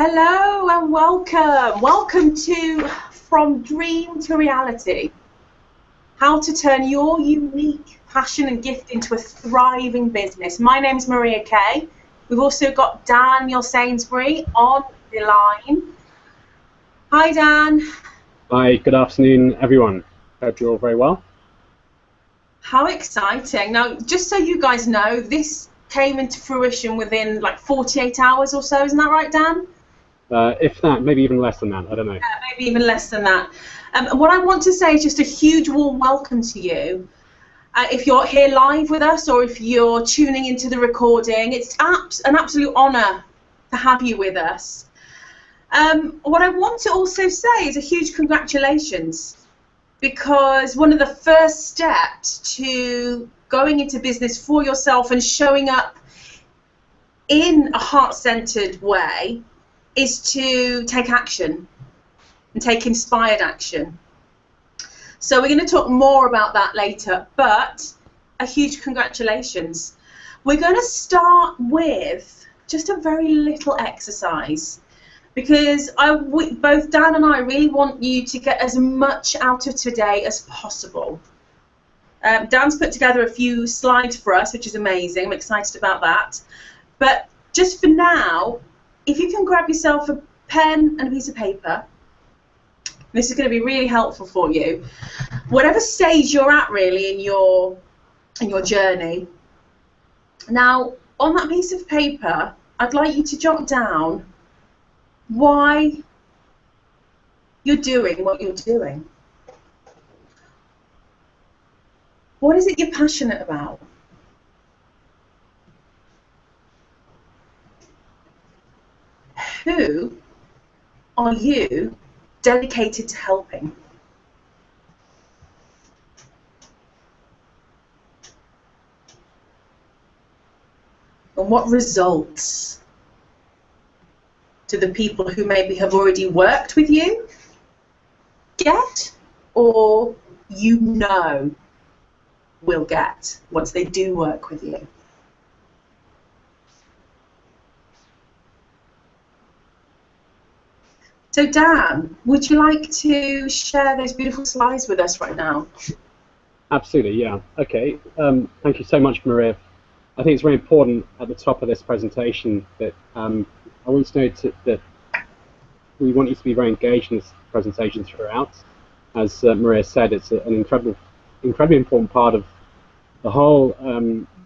Hello and welcome. Welcome to From Dream to Reality. How to turn your unique passion and gift into a thriving business. My name is Maria Kay. We've also got Daniel Sainsbury on the line. Hi, Dan. Hi, good afternoon, everyone. Hope you're all very well. How exciting. Now, just so you guys know, this came into fruition within like 48 hours or so. Isn't that right, Dan? If that, maybe even less than that, I don't know. Yeah, maybe even less than that. What I want to say is just a huge warm welcome to you. If you're here live with us or if you're tuning into the recording, it's an absolute honour to have you with us. What I want to also say is a huge congratulations, because one of the first steps to going into business for yourself and showing up in a heart-centered way is to take action and take inspired action. So we're going to talk more about that later, but a huge congratulations. We're going to start with just a very little exercise, because both Dan and I really want you to get as much out of today as possible. Dan's put together a few slides for us, which is amazing. I'm excited about that. But just for now, if you can grab yourself a pen and a piece of paper, this is going to be really helpful for you. Whatever stage you're at really in your journey. Now, on that piece of paper, I'd like you to jot down why you're doing what you're doing. What is it you're passionate about? Who are you dedicated to helping? And what results do the people who maybe have already worked with you get, or will get once they do work with you? So Dan, would you like to share those beautiful slides with us right now? Absolutely, yeah. Okay, thank you so much, Maria. I think it's very important at the top of this presentation that I want to note that we want you to be very engaged in this presentation throughout. As Maria said, it's an incredibly important part of the whole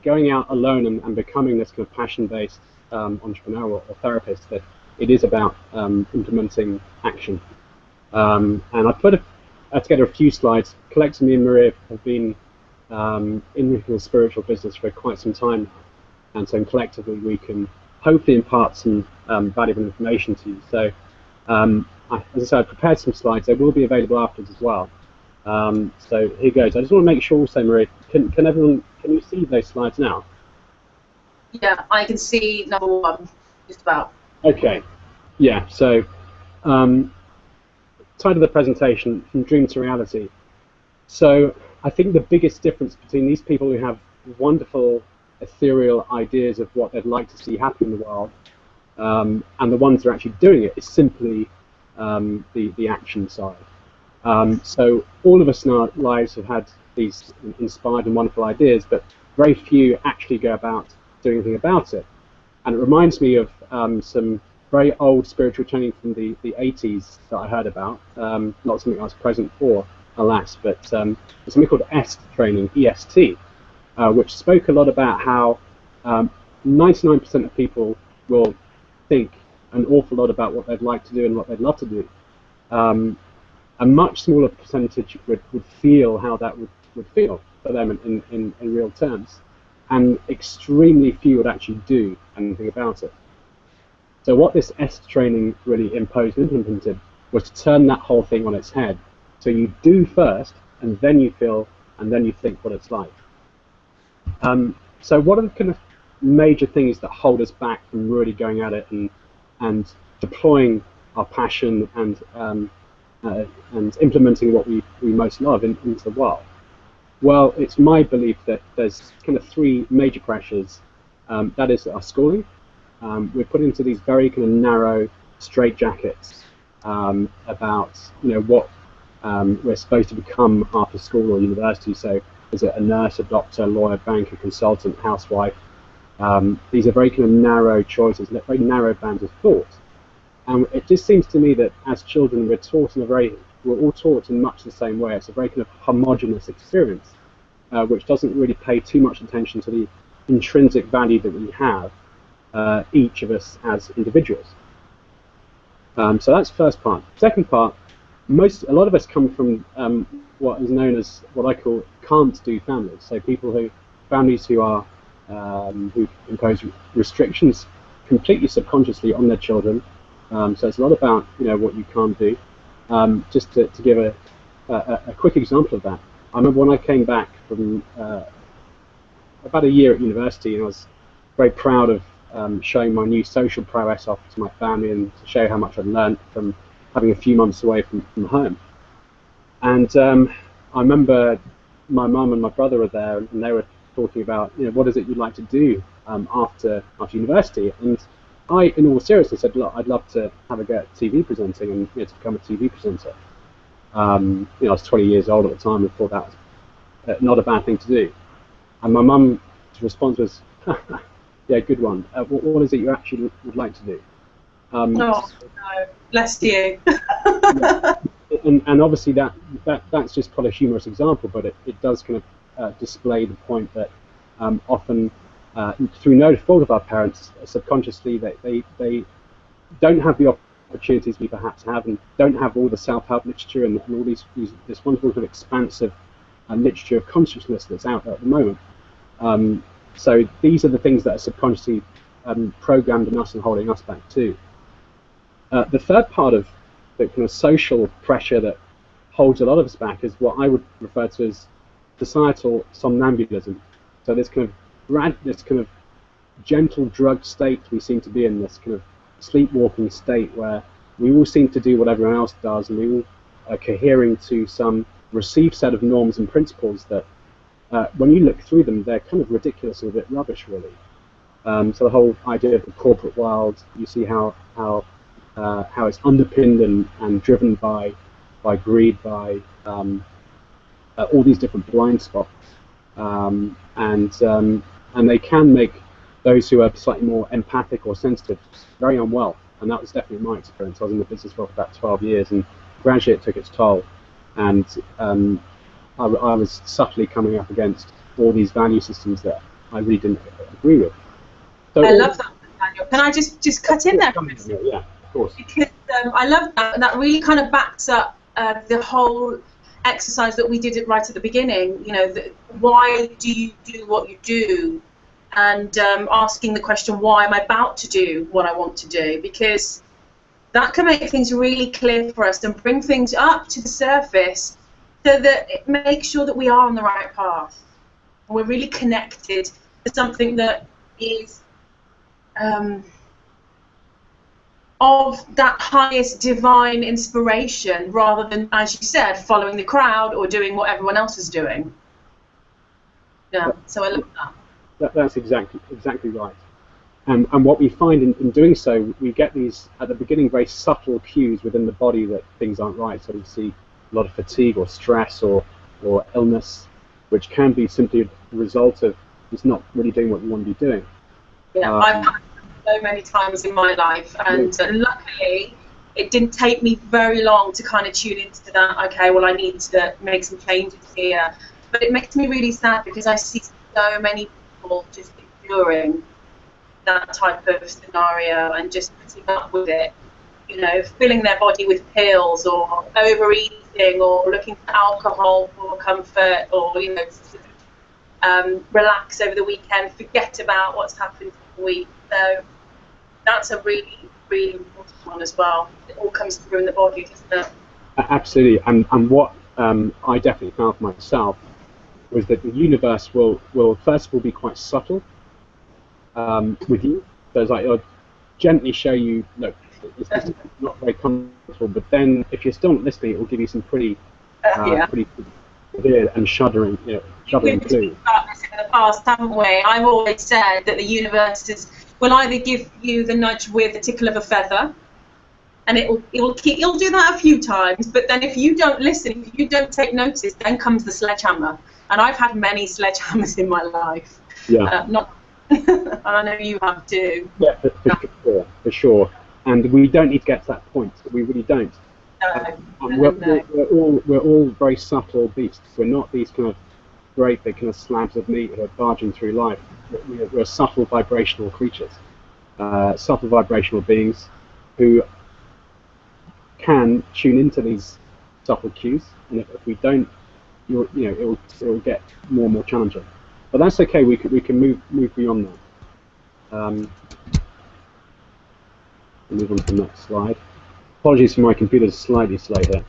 going out alone and becoming this kind of passion-based entrepreneur or therapist, that it is about implementing action. And I've put together a few slides. Collectively, me and Maria have been in the spiritual business for quite some time now, and so collectively we can hopefully impart some valuable information to you. So, as I said, I prepared some slides. They will be available afterwards as well. So here goes. I just want to make sure also, Maria, can you see those slides now? Yeah, I can see number one, just about. Okay, yeah, so title of the presentation, From Dream to Reality. So I think the biggest difference between these people who have wonderful ethereal ideas of what they'd like to see happen in the world and the ones that are actually doing it is simply the action side. So all of us in our lives have had these inspired and wonderful ideas, but very few actually go about doing anything about it. And it reminds me of some very old spiritual training from the 80s that I heard about, not something I was present for, alas, but something called EST training, EST, which spoke a lot about how 99% of people will think an awful lot about what they'd like to do and what they'd love to do. A much smaller percentage would feel how that would feel for them in real terms. And extremely few would actually do anything about it. So what this EST training really imposed and implemented was to turn that whole thing on its head. So you do first, and then you feel, and then you think what it's like. So what are the kind of major things that hold us back from really going at it and deploying our passion and implementing what we most love into the world? Well, it's my belief that there's kind of three major pressures. That is our schooling. We're put into these very kind of narrow straitjackets, about what we're supposed to become after school or university. So is it a nurse, a doctor, lawyer, banker, consultant, housewife? These are very kind of narrow choices, very narrow bands of thought. And it just seems to me that as children we're all taught in much the same way. It's a very kind of homogenous experience, which doesn't really pay too much attention to the intrinsic value that we have, each of us as individuals. So that's the first part. Second part, a lot of us come from what is known as what I call can't-do families. So families who impose restrictions completely subconsciously on their children. So it's a lot about what you can't do. Just to give a quick example of that, I remember when I came back from about a year at university, and I was very proud of showing my new social prowess off to my family and to show how much I'd learned from having a few months away from home. And I remember my mum and my brother were there, and they were talking about, what is it you'd like to do after university? And I, in all seriousness, said, look, I'd love to have a go at TV presenting and to become a TV presenter. I was 20 years old at the time and thought that was not a bad thing to do. And my mum's response was, yeah, good one. What is it you actually would like to do? Oh, no, bless you. and obviously that's just quite a humorous example, but it does kind of display the point that often, through no fault of our parents, subconsciously they don't have the opportunities we perhaps have, and don't have all the self-help literature and all this wonderful kind of expansive literature of consciousness that's out there at the moment. So these are the things that are subconsciously programmed in us and holding us back too. The third part of the kind of social pressure that holds a lot of us back is what I would refer to as societal somnambulism. So this kind of gentle drugged state we seem to be in, this kind of sleepwalking state where we all seem to do what everyone else does, and we all are cohering to some received set of norms and principles that, when you look through them, they're kind of ridiculous and a bit rubbish, really. So the whole idea of the corporate world, you see how it's underpinned and driven by greed, by all these different blind spots, and they can make those who are slightly more empathic or sensitive very unwell. And that was definitely my experience. I was in the business world for about 12 years, and gradually it took its toll. And I was subtly coming up against all these value systems that I really didn't agree with. So, I love that, Daniel. Can I just cut in there? Yeah, of course. Because I love that, and that really kind of backs up the whole exercise that we did right at the beginning. Why do you do what you do? And asking the question, why am I about to do what I want to do? Because that can make things really clear for us and bring things up to the surface so that it makes sure that we are on the right path. And we're really connected to something that is of that highest divine inspiration, rather than, as you said, following the crowd or doing what everyone else is doing. Yeah, so I love that. That's exactly right. And what we find in doing so, we get these, at the beginning, very subtle cues within the body that things aren't right. So we see a lot of fatigue or stress or illness, which can be simply a result of just not really doing what you want to be doing. Yeah, I've had so many times in my life, and luckily it didn't take me very long to kind of tune into that. Okay, well, I need to make some changes here. But it makes me really sad because I see so many people just enduring that type of scenario and just putting up with it, filling their body with pills or overeating or looking for alcohol for comfort, or relax over the weekend, forget about what's happened for the week. So that's a really, really important one as well. It all comes through in the body, doesn't it? Absolutely. And what I definitely found for myself was that the universe will first of all be quite subtle with you. So it's like, it'll gently show you, look, it's not very comfortable, but then if you're still not listening, it will give you some pretty severe and shuddering clues. We've talked about this in the past, haven't we? I've always said that the universe will either give you the nudge with a tickle of a feather, and it'll do that a few times, but then if you don't listen, if you don't take notice, then comes the sledgehammer. And I've had many sledgehammers in my life. Yeah. And I know you have too. Yeah, for sure. And we don't need to get to that point. We really don't. We're all very subtle beasts. We're not these kind of great big kind of slabs of meat who are barging through life. We're subtle vibrational creatures, subtle vibrational beings who can tune into these subtle cues. And if we don't, it will get more and more challenging. But that's okay. We can move beyond that. We'll move on to the next slide. Apologies for my computer's slightly slow here.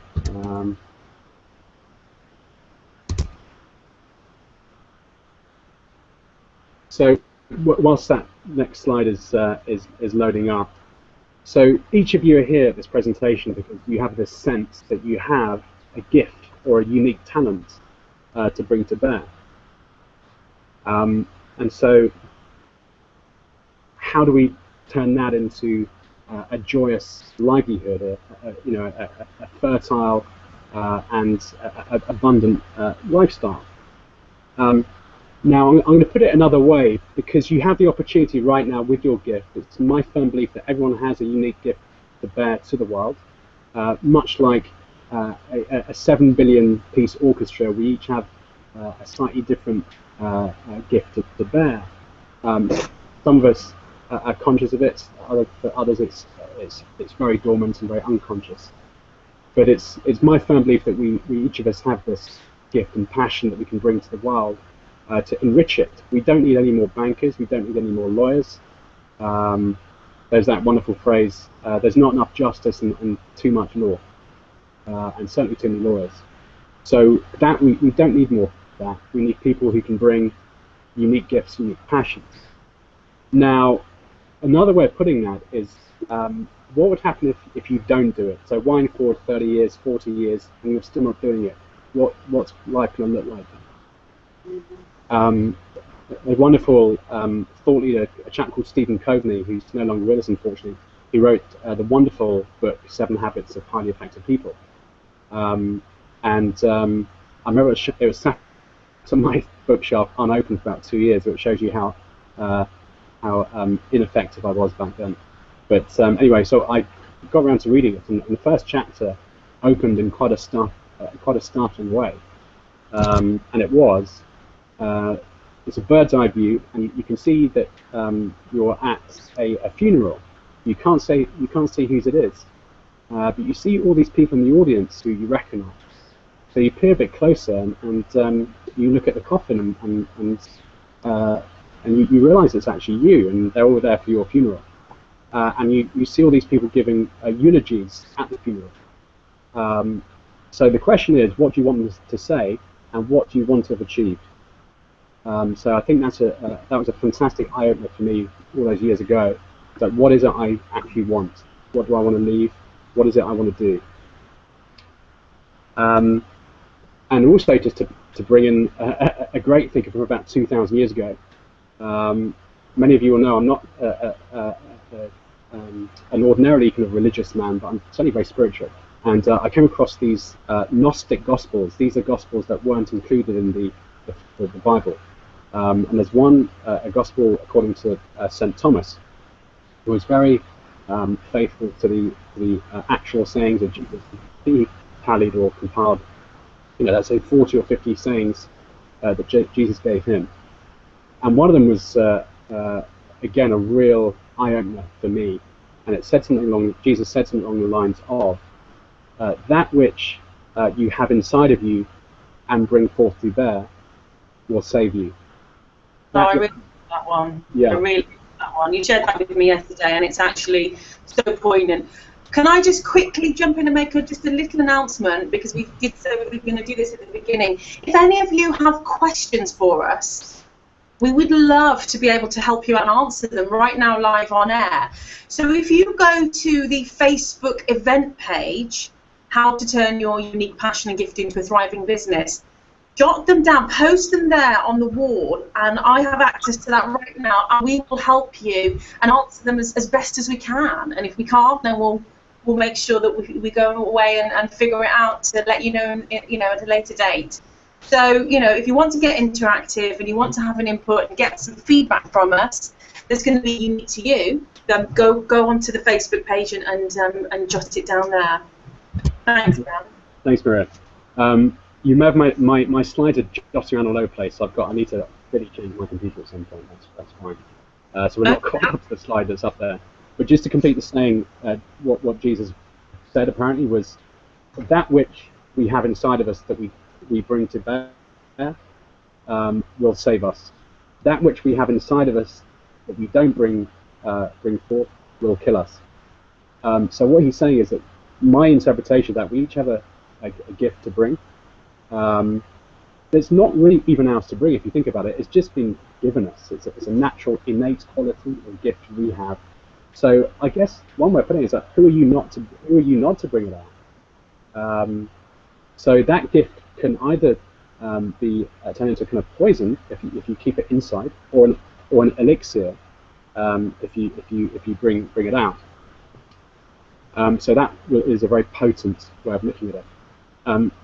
So whilst that next slide is loading up, so each of you are here at this presentation because you have this sense that you have a gift or a unique talent to bring to bear. And so how do we turn that into a joyous livelihood, a fertile and abundant lifestyle? Now, I'm going to put it another way, because you have the opportunity right now with your gift. It's my firm belief that everyone has a unique gift to bear to the world. Much like a 7 billion piece orchestra, we each have a slightly different gift to bear. Some of us are conscious of it, for others it's very dormant and very unconscious. But it's my firm belief that we each of us have this gift and passion that we can bring to the world to enrich it. We don't need any more bankers, we don't need any more lawyers. There's that wonderful phrase, there's not enough justice and too much law, and certainly too many lawyers. So that we don't need more of that. We need people who can bring unique gifts, unique passions. Now, another way of putting that is, what would happen if you don't do it? So wind forward 30 years, 40 years, and you're still not doing it. What's life going to look like? A wonderful thought leader, a chap called Stephen Covey, who's no longer with us, unfortunately, he wrote the wonderful book, 7 Habits of Highly Effective People. I remember it was sat on my bookshelf unopened for about 2 years, which shows you how ineffective I was back then. But anyway, so I got around to reading it, and the first chapter opened in quite a startling way. And it was, it's a bird's eye view, and you can see that you're at a funeral. You can't say whose it is, but you see all these people in the audience who you recognise. So you peer a bit closer, and you look at the coffin, and you realise it's actually you, and they're all there for your funeral. And you see all these people giving eulogies at the funeral. So the question is, what do you want them to say, and what do you want to have achieved? So I think that was a fantastic eye-opener for me all those years ago. That what is it I actually want? What do I want to leave? What is it I want to do? And also just to bring in a great thinker from about 2,000 years ago. Many of you will know I'm not an ordinarily kind of religious man, but I'm certainly very spiritual. And I came across these Gnostic Gospels. These are Gospels that weren't included in the Bible. And there's one, a Gospel according to St. Thomas, who was very faithful to the actual sayings of Jesus. He tallied or compiled, let's say 40 or 50 sayings that Jesus gave him. And one of them was, again, a real eye-opener for me. And Jesus said something along the lines of, that which you have inside of you and bring forth to bear will save you. I really like that one. Yeah. I really like that one. You shared that with me yesterday, and it's actually so poignant. Can I just quickly jump in and make just a little announcement, because we did say we were going to do this at the beginning. If any of you have questions for us, we would love to be able to help you and answer them right now live on air. So if you go to the Facebook event page, How to Turn Your Unique Passion and Gift into a Thriving Business, jot them down, post them there on the wall, and I have access to that right now, and we will help you and answer them as best as we can. And if we can't, then we'll we'll make sure that we go away and figure it out to let you know, at a later date. So, if you want to get interactive and you want to have an input and get some feedback from us that's going to be unique to you, then go onto the Facebook page and jot it down there. Thanks, Dan. Thanks, Maria. You may have my slides are jotting around all over the place, so I need to really change my computer at some point. That's fine. So we're not quite up to the slide that's up there. But just to complete the saying, what Jesus said apparently was that which we have inside of us that we bring to bear will save us. That which we have inside of us that we don't bring forth will kill us. So what he's saying is that my interpretation of that, we each have a gift to bring. There's not really even ours to bring if you think about it. It's just been given us. It's a natural, innate quality or gift we have. So I guess one way of putting it is that who are you not to bring it out? So that gift can either be turned into a kind of poison if you keep it inside, or an elixir if you bring it out. So that is a very potent way of looking at it.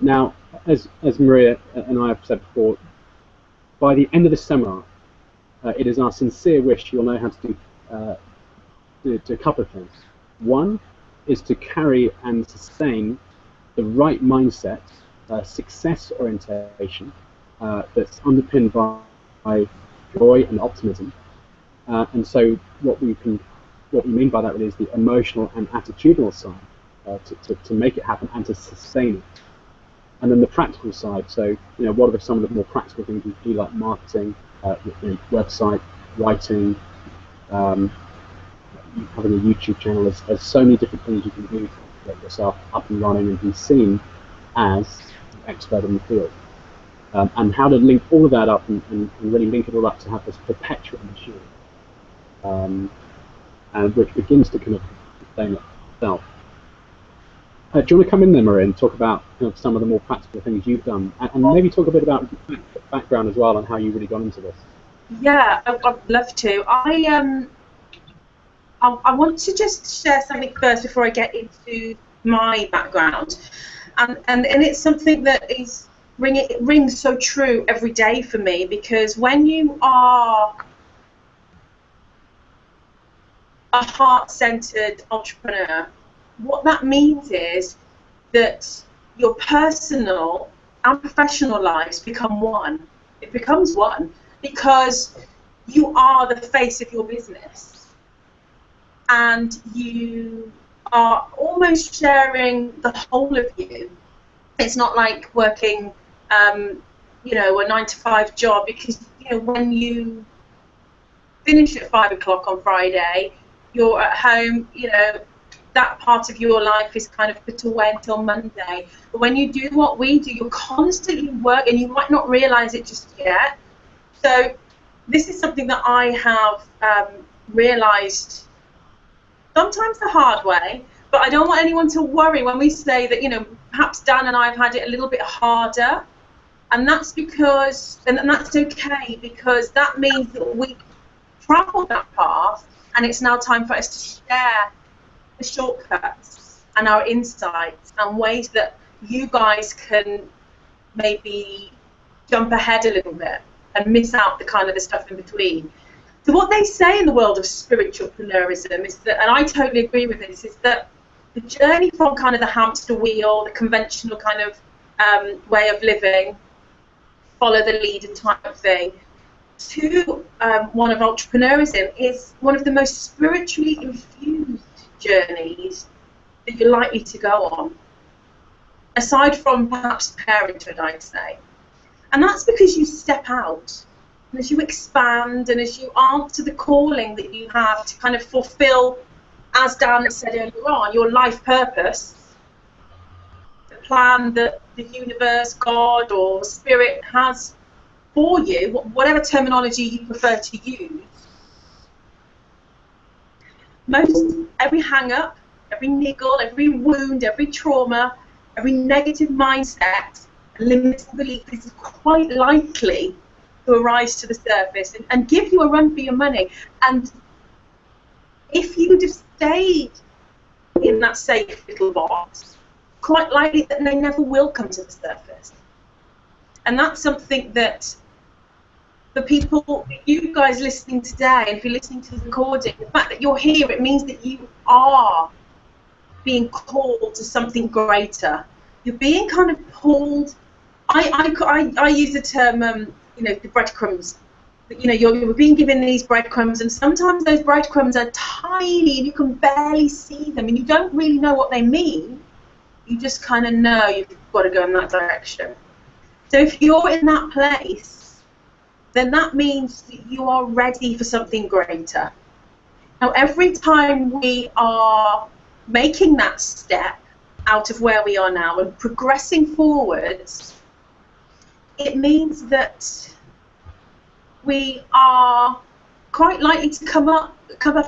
Now, as Maria and I have said before, by the end of the seminar, it is our sincere wish you'll know how to do a couple of things. One is to carry and sustain the right mindset, success orientation that's underpinned by joy and optimism. And so what we mean by that really is the emotional and attitudinal side to make it happen and to sustain it. And then the practical side, so what are some of the more practical things you do, like marketing, website, writing, having a YouTube channel. There's so many different things you can do to get yourself up and running and be seen as an expert in the field. And how to link all of that up and really link it all up to have this perpetual machine, and which begins to kind of sustain itself. Do you want to come in there, Maria, and talk about some of the more practical things you've done, and maybe talk a bit about background as well and how you really got into this? Yeah, I'd love to. I want to just share something first before I get into my background, and it's something that it rings so true every day for me, because when you are a heart-centered entrepreneur, what that means is that your personal and professional lives become one. It becomes one because you are the face of your business, and you are almost sharing the whole of you. It's not like working, a 9-to-5 job, because when you finish at 5 o'clock on Friday, you're at home. That part of your life is kind of put away until Monday. But when you do what we do, you're constantly working, and you might not realize it just yet. So this is something that I have realized sometimes the hard way, but I don't want anyone to worry when we say that, perhaps Dan and I have had it a little bit harder, and that's because, and that's okay, because that means that we traveled that path, and it's now time for us to share the shortcuts and our insights and ways that you guys can maybe jump ahead a little bit and miss out the stuff in between. So what they say in the world of spiritualpreneurism is that, and I totally agree with this, is that the journey from kind of the hamster wheel, the conventional kind of way of living, follow the leader type of thing, to one of entrepreneurism is one of the most spiritually infused journeys that you're likely to go on, aside from perhaps parenthood, I'd say. And that's because you step out, and as you expand, and as you answer the calling that you have to kind of fulfill, as Dan said earlier on, your life purpose, the plan that the universe, God, or spirit has for you, whatever terminology you prefer to use. Every hang-up, every niggle, every wound, every trauma, every negative mindset, limiting belief is quite likely to arise to the surface and give you a run for your money. And if you'd have stayed in that safe little box, quite likely that they never will come to the surface. And that's something that the people, you guys listening today, and if you're listening to the recording, the fact that you're here, it means that you are being called to something greater. You're being kind of pulled. I use the term, you know, the breadcrumbs. You know, you're being given these breadcrumbs, and sometimes those breadcrumbs are tiny, and you can barely see them, and you don't really know what they mean. You just kind of know you've got to go in that direction. So if you're in that place, then that means that you are ready for something greater. Now, every time we are making that step out of where we are now and progressing forwards, it means that we are quite likely to come up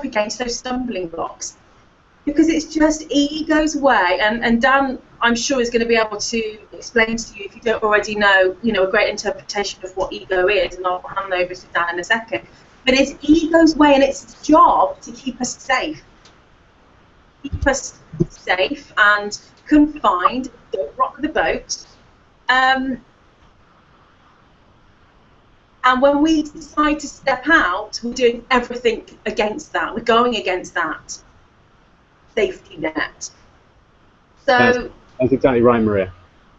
against those stumbling blocks, because it's just ego's way. And Dan, I'm sure, is going to be able to explain to you, if you don't already know, you know, a great interpretation of what ego is, and I'll hand over to Dan in a second. But it's ego's way, and it's its job to keep us safe. Keep us safe and confined, don't rock the boat. And when we decide to step out, we're doing everything against that. We're going against that safety net. So that's exactly right, Maria.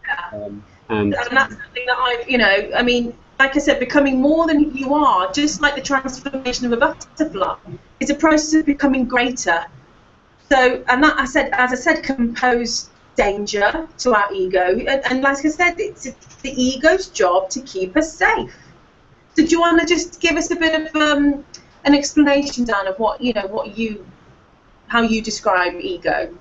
Yeah. And that's something that I've, you know, I mean, like I said, becoming more than you are, just like the transformation of a butterfly, is a process of becoming greater. So, and that, as I said, can pose danger to our ego. And like I said, it's the ego's job to keep us safe. So do you want to just give us a bit of an explanation, Dan, of what, you know, how you describe ego?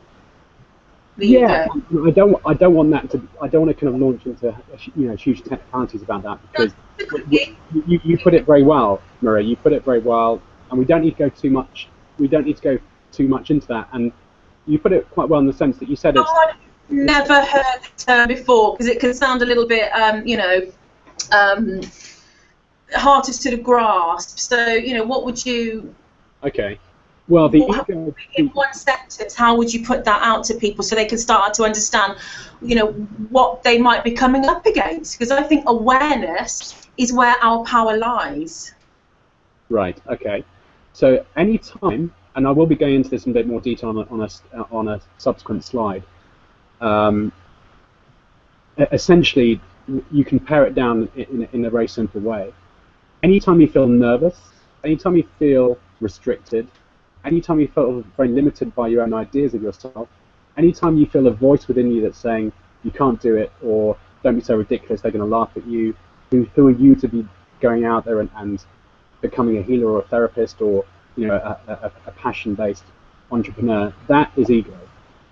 Yeah, ego. I don't want that to. I don't want to kind of launch into, you know, huge technicalities about that, because you put it very well, Maria. You put it very well, and we don't need to go too much. We don't need to go too much into that. And you put it quite well in the sense that you said it's. I've never heard the term before, because it can sound a little bit, you know. Hard to sort of grasp. So, you know, what would you... Okay. Well, the ego... In one sentence, how would you put that out to people so they can start to understand, you know, what they might be coming up against? Because I think awareness is where our power lies. Right, okay. So any time, and I will be going into this in a bit more detail on a subsequent slide, essentially, you can pare it down in a very simple way. Anytime you feel nervous, anytime you feel restricted, anytime you feel very limited by your own ideas of yourself, anytime you feel a voice within you that's saying you can't do it, or don't be so ridiculous, they're going to laugh at you, who are you to be going out there and becoming a healer or a therapist, or, you know, a passion-based entrepreneur, that is ego.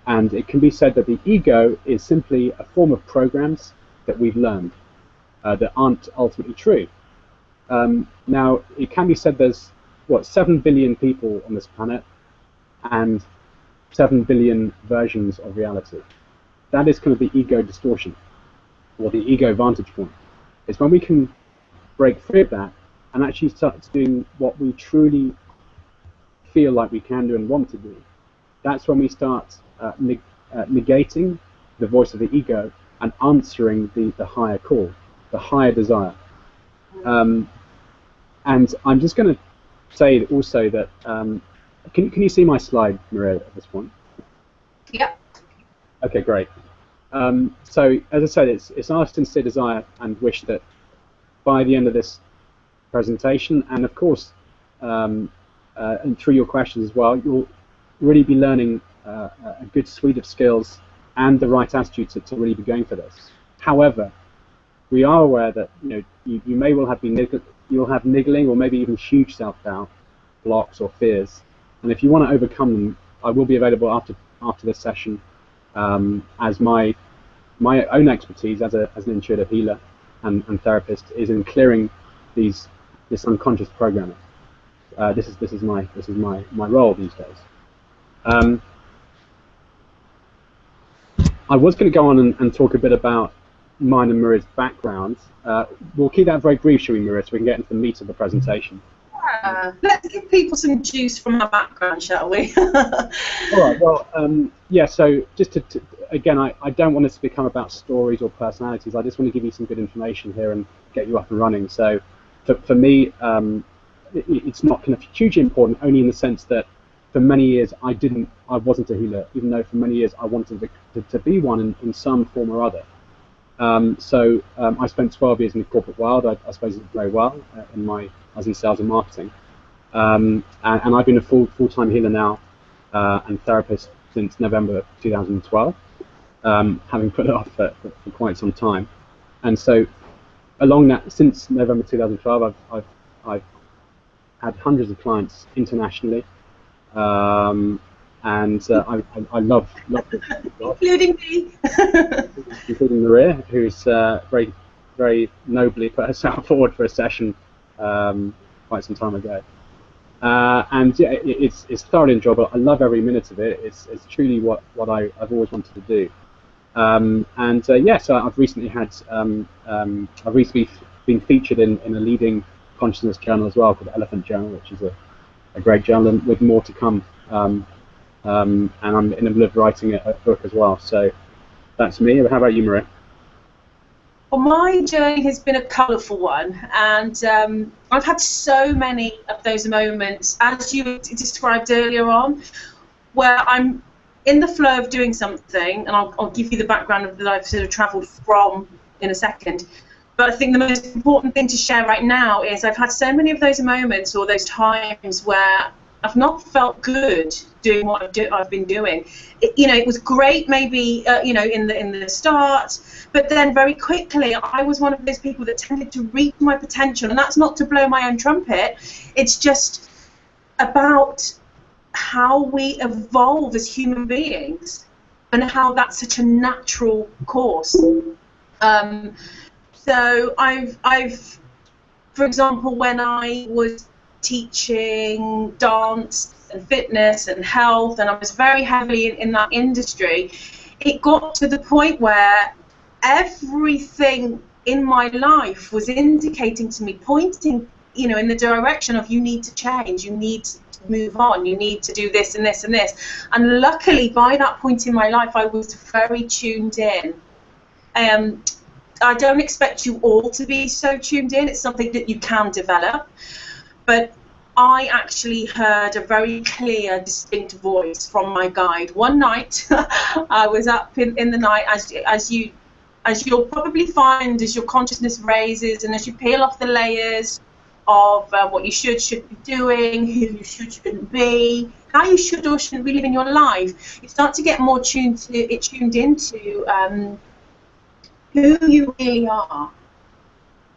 And it can be said that the ego is simply a form of programs that we've learned that aren't ultimately true. Now, it can be said there's, 7 billion people on this planet, and 7 billion versions of reality. That is kind of the ego distortion, or the ego vantage point. It's when we can break free of that and actually start doing what we truly feel like we can do and want to do. That's when we start negating the voice of the ego and answering the higher call, the higher desire. And I'm just going to say also that, can you see my slide, Maria, at this point? Yep. Okay, great. So, as I said, it's our sincere desire and wish that by the end of this presentation, and of course, and through your questions as well, you'll really be learning a good suite of skills and the right attitude to really be going for this. However, we are aware that, you know, you may well have you'll have niggling or maybe even huge self-doubt, blocks or fears, and if you want to overcome them, I will be available after this session, as my own expertise as an intuitive healer and therapist is in clearing this unconscious programming. This is my role these days. I was going to go on and talk a bit about mine and Maria's backgrounds. We'll keep that very brief, shall we, Maria, so we can get into the meat of the presentation. Let's give people some juice from our background, shall we? All right. Well, yeah. So just again, I don't want this to become about stories or personalities. I just want to give you some good information here and get you up and running. So for me, it's not kind of hugely important, only in the sense that for many years I wasn't a healer, even though for many years I wanted to be one in some form or other. I spent 12 years in the corporate world. I suppose it very well I was in sales and marketing, and I've been a full-time healer now and therapist since November 2012, having put it off for quite some time. And so, along that, since November 2012, I've had hundreds of clients internationally, and I love it, including me, including Maria, who's very nobly put herself forward for a session quite some time ago. And yeah, it's thoroughly enjoyable. I love every minute of it. It's truly what I've always wanted to do. Yeah, so I've recently been featured in a leading consciousness journal as well, called the Elephant Journal, which is a great journal, and with more to come. And I'm in the middle of writing a book as well. So that's me. How about you, Maria? Well, my journey has been a colourful one, and I've had so many of those moments, as you described earlier on, where I'm in the flow of doing something, and I'll give you the background that I've sort of travelled from in a second. But I think the most important thing to share right now is I've had so many of those moments or those times where I've not felt good doing what I've been doing. It was great maybe in the start, but then very quickly I was one of those people that tended to reach my potential, and that's not to blow my own trumpet. It's just about how we evolve as human beings and how that's such a natural course. So I've, for example, when I was teaching dance and fitness and health, and I was very heavily in that industry, it got to the point where everything in my life was indicating to me, pointing, in the direction of you need to change, you need to move on, you need to do this and this and this. And luckily, by that point in my life, I was very tuned in. I don't expect you all to be so tuned in. It's something that you can develop. But I actually heard a very clear, distinct voice from my guide. One night, I was up in the night, as you'll probably find as your consciousness raises and as you peel off the layers of what you shouldn't be doing, who you shouldn't be, how you should or shouldn't be living your life. You start to get more tuned into who you really are.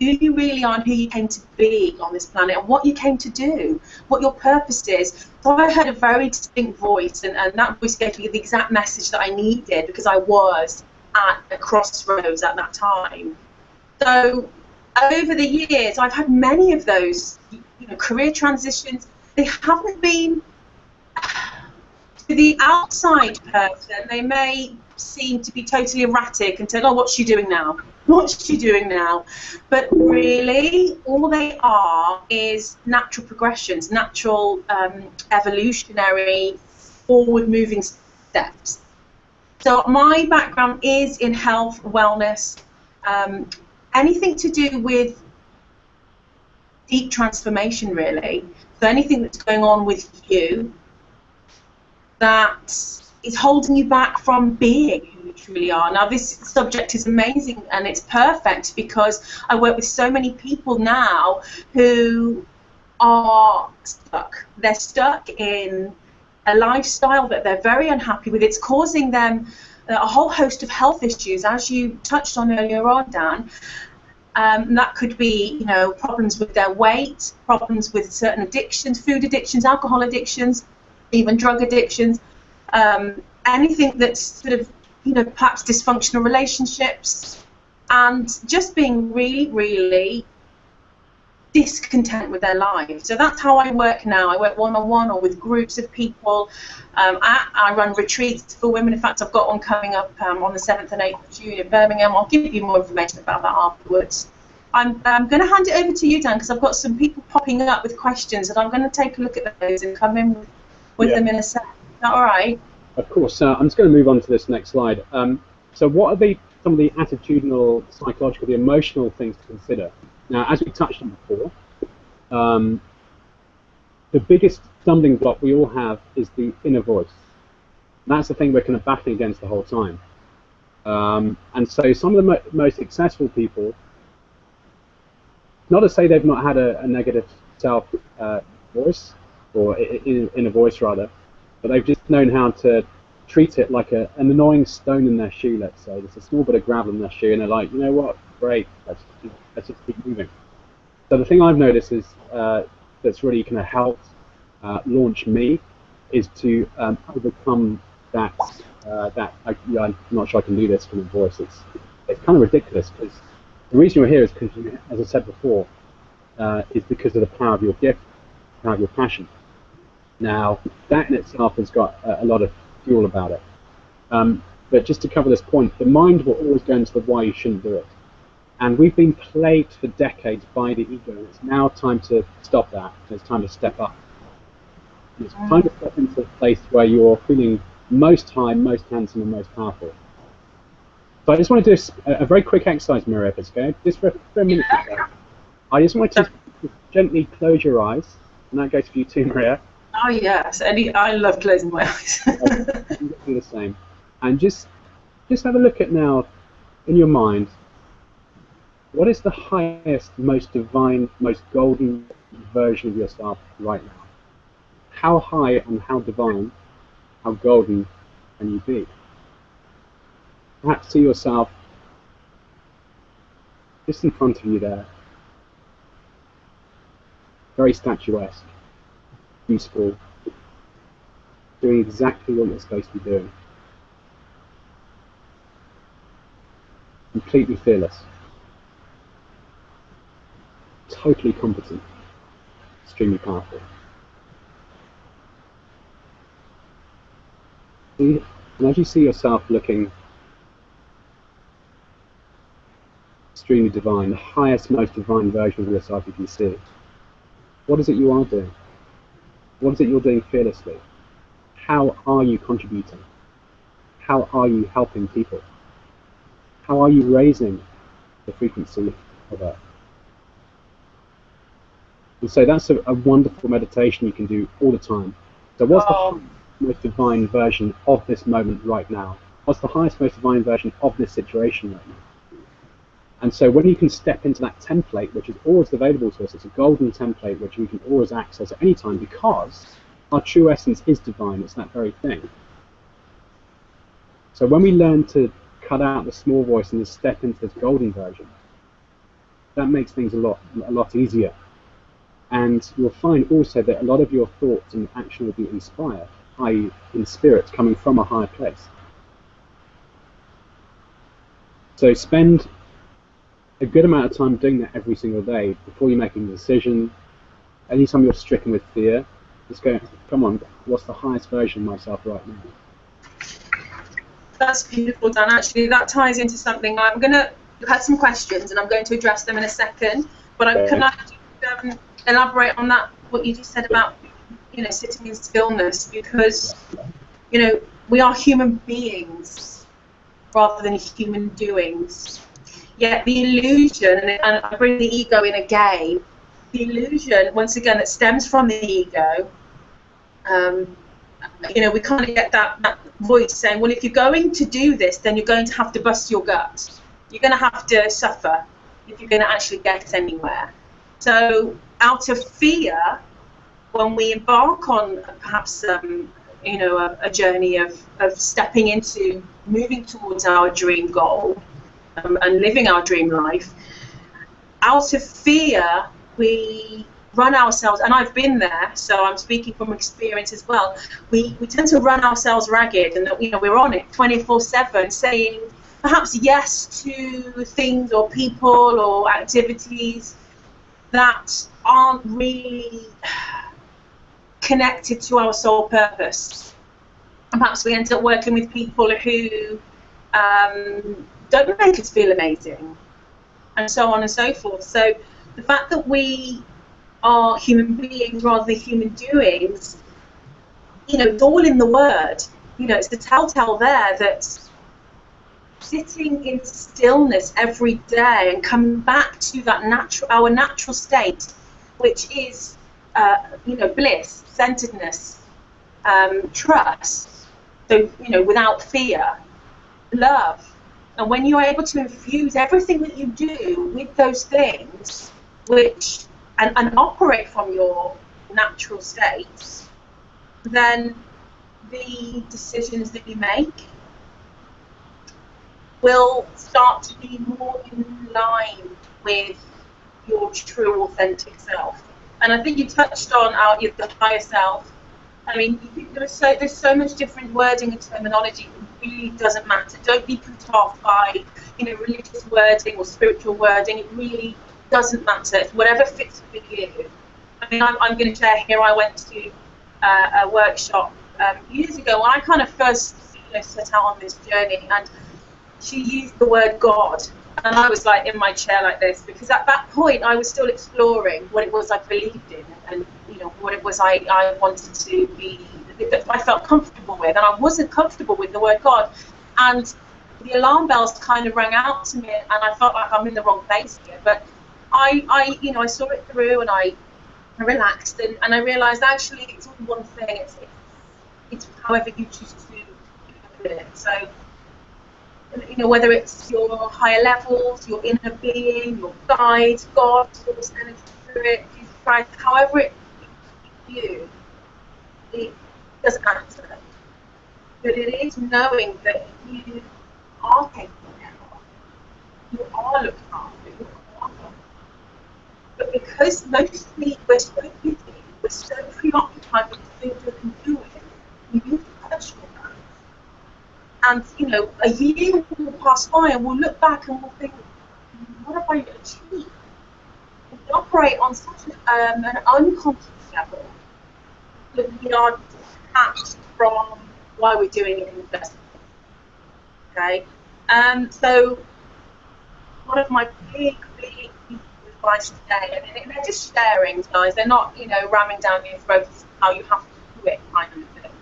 Who you really are and who you came to be on this planet and what you came to do, what your purpose is. So I heard a very distinct voice, and that voice gave me the exact message that I needed, because I was at a crossroads at that time. So over the years, I've had many of those career transitions. They haven't been, to the outside person, they may seem to be totally erratic and say, oh, what's she doing now? What's she doing now? But really, all they are is natural progressions, natural evolutionary, forward-moving steps. So my background is in health, wellness, anything to do with deep transformation, really. So anything that's going on with you that is holding you back from being who you truly are. Now, this subject is amazing and it's perfect because I work with so many people now who are stuck. They're stuck in a lifestyle that they're very unhappy with. It's causing them a whole host of health issues, as you touched on earlier on, Dan. That could be, problems with their weight, problems with certain addictions, food addictions, alcohol addictions, even drug addictions. Anything that's sort of, perhaps dysfunctional relationships, and just being really, really discontent with their lives. So that's how I work now. I work one-on-one or with groups of people. I run retreats for women. In fact, I've got one coming up on the 7th and 8th of June in Birmingham. I'll give you more information about that afterwards. I'm going to hand it over to you, Dan, because I've got some people popping up with questions, and I'm going to take a look at those and come in with them in a sec. Is that all right? Of course. I'm just going to move on to this next slide. So what are some of the attitudinal, psychological, the emotional things to consider? Now, as we touched on before, the biggest stumbling block we all have is the inner voice. That's the thing we're kind of battling against the whole time. And so some of the most successful people, not to say they've not had a negative self voice, or inner voice rather, but they've just known how to treat it like an annoying stone in their shoe, let's say. There's a small bit of gravel in their shoe, and they're like, you know what, great, let's just keep moving. So the thing I've noticed is that's really kind of helped launch me is to overcome that. I'm not sure I can do this kind of voice. It's kind of ridiculous, because the reason you're here is because, as I said before, is because of the power of your gift, the power of your passion. Now, that in itself has got a lot of fuel about it. But just to cover this point, the mind will always go into the why you shouldn't do it. And we've been plagued for decades by the ego, and it's now time to stop that. It's time to step up. And it's time to step into a place where you're feeling most high, most handsome, and most powerful. So I just want to do a very quick exercise, Maria, if it's okay, just for a minute or so. I just want you to gently close your eyes, and that goes for you too, Maria. Oh yes, I love closing my eyes. Do the same, and just have a look at now in your mind. What is the highest, most divine, most golden version of yourself right now? How high and how divine, how golden can you be? Perhaps see yourself just in front of you there, very statuesque, useful, doing exactly what you're supposed to be doing. Completely fearless. Totally competent. Extremely powerful. And as you see yourself looking extremely divine, the highest, most divine version of yourself you can see, what is it you are doing? What is it you're doing fearlessly? How are you contributing? How are you helping people? How are you raising the frequency of Earth? And so that's a wonderful meditation you can do all the time. So what's the most divine version of this moment right now? What's the highest, most divine version of this situation right now? And so when you can step into that template, which is always available to us, it's a golden template which we can always access at any time, because our true essence is divine. It's that very thing. So when we learn to cut out the small voice and just step into this golden version, that makes things a lot easier. And you'll find also that a lot of your thoughts and action will be inspired, i.e. in spirit, coming from a higher place. So spend a good amount of time doing that every single day before you're making a decision. Anytime you're stricken with fear, just go, come on, what's the highest version of myself right now? That's beautiful, Dan. Actually, that ties into something. You've had some questions, and I'm going to address them in a second. But can I elaborate on that? What you just said about, sitting in stillness, because, we are human beings rather than human doings. Yet the illusion, and I bring the ego in again. The illusion, once again, that stems from the ego. We kind of get that voice saying, well, if you're going to do this, then you're going to have to bust your guts. You're going to have to suffer if you're going to actually get anywhere. So out of fear, when we embark on perhaps a journey of stepping into, moving towards our dream goal and living our dream life, out of fear, we run ourselves, and I've been there, so I'm speaking from experience as well. We tend to run ourselves ragged, and we're on it 24/7, saying perhaps yes to things or people or activities that aren't really connected to our soul purpose. And perhaps we end up working with people who don't make us feel amazing. and so on and so forth. So the fact that we are human beings rather than human doings, it's all in the word. It's the telltale there that sitting in stillness every day and coming back to that our natural state, which is, bliss, centeredness, trust. So, without fear, love. And when you're able to infuse everything that you do with those things, and operate from your natural states, then the decisions that you make will start to be more in line with your true, authentic self. And I think you touched on the higher self. I mean, there's so much different wording and terminology. It really doesn't matter. Don't be put off by religious wording or spiritual wording. It really doesn't matter. It's whatever fits for you. I mean, I'm going to share here. I went to a workshop years ago when I kind of first set out on this journey, and she used the word God, and I was like in my chair like this, because at that point I was still exploring what it was I believed in, and what it was I wanted to be, that I felt comfortable with, and I wasn't comfortable with the word God, and the alarm bells kind of rang out to me, and I felt like I'm in the wrong place here. But I saw it through, and I relaxed, and I realised actually it's all one thing. It's however you choose to look at it. So, whether it's your higher levels, your inner being, your guide, God, source, energy, spirit, Jesus Christ, however it you, it doesn't matter. But it is knowing that you are taken care of, you are looked after, you are loved. But because mostly we're so busy, we're so preoccupied with the things we can do with it, we need to question that. And, a year will pass by and we'll look back and we'll think, what have I achieved? We operate on such an unconscious level that we are detached from why we're doing it in the first place. Okay? So, one of my big pieces of advice today, and they're just sharings, guys, they're not, ramming down your throat how you have to do it kind of thing.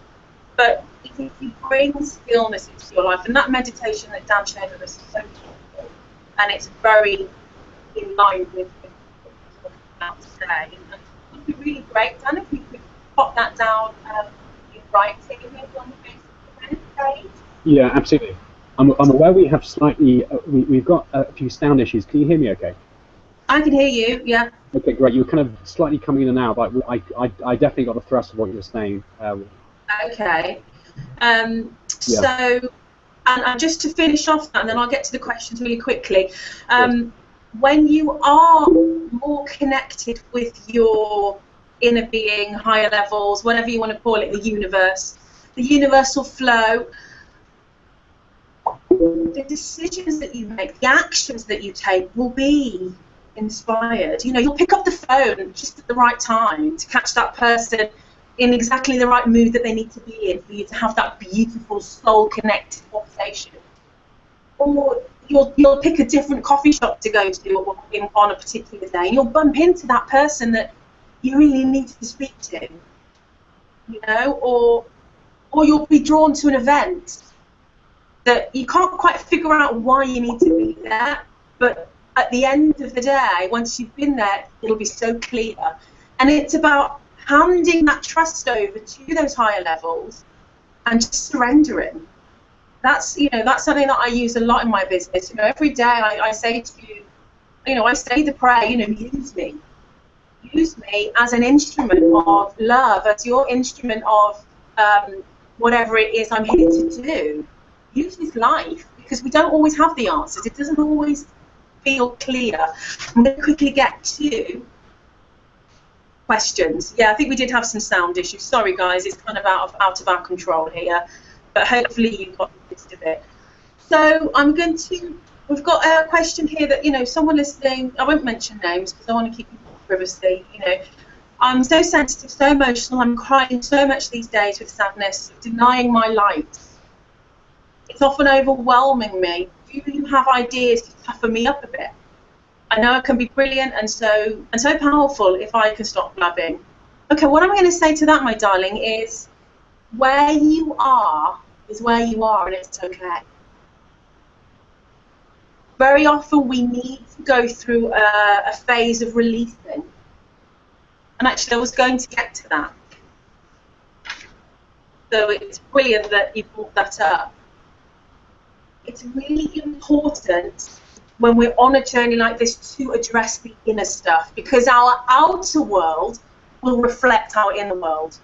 But if you bring stillness into your life, and that meditation that Dan shared with us is so beautiful, and it's very in line with what we're talking about today. And it would be really great, Dan, if you could pop that down in writing maybe on the Facebook page. Yeah, absolutely. I'm aware we have slightly, we've got a few sound issues. Can you hear me okay? I can hear you, yeah. Okay, great. You're kind of slightly coming in and out, but I definitely got the thrust of what you're saying. Okay. So, and just to finish off that, and then I'll get to the questions really quickly. When you are more connected with your inner being, higher levels, whatever you want to call it, the universal flow, the decisions that you make, the actions that you take will be inspired. You'll pick up the phone just at the right time to catch that person in exactly the right mood that they need to be in for you to have that beautiful soul-connected conversation. Or you'll pick a different coffee shop to go to on a particular day, and you'll bump into that person that you really need to speak to, or you'll be drawn to an event that you can't quite figure out why you need to be there, but at the end of the day, once you've been there, it'll be so clear. And it's about handing that trust over to those higher levels and just surrendering. That's something that I use a lot in my business. Every day I say to you, I say the prayer, use me as an instrument of love, as your instrument of whatever it is I'm here to do. Use this life, because we don't always have the answers. It doesn't always feel clear. I'm going to quickly get to questions. Yeah, I think we did have some sound issues. Sorry, guys, it's kind of out of our control here, but hopefully you got the gist of it. So we've got a question here that, someone listening, I won't mention names because I want to keep people privacy, I'm so sensitive, so emotional, I'm crying so much these days with sadness, denying my light. It's often overwhelming me. Do you have ideas to toughen me up a bit? I know it can be brilliant and so powerful if I can stop blabbing. Okay, what I'm going to say to that, my darling, is where you are is where you are, and it's okay. Very often we need to go through a phase of releasing. And actually I was going to get to that. So it's brilliant that you brought that up. It's really important when we're on a journey like this to address the inner stuff, because our outer world will reflect our inner world.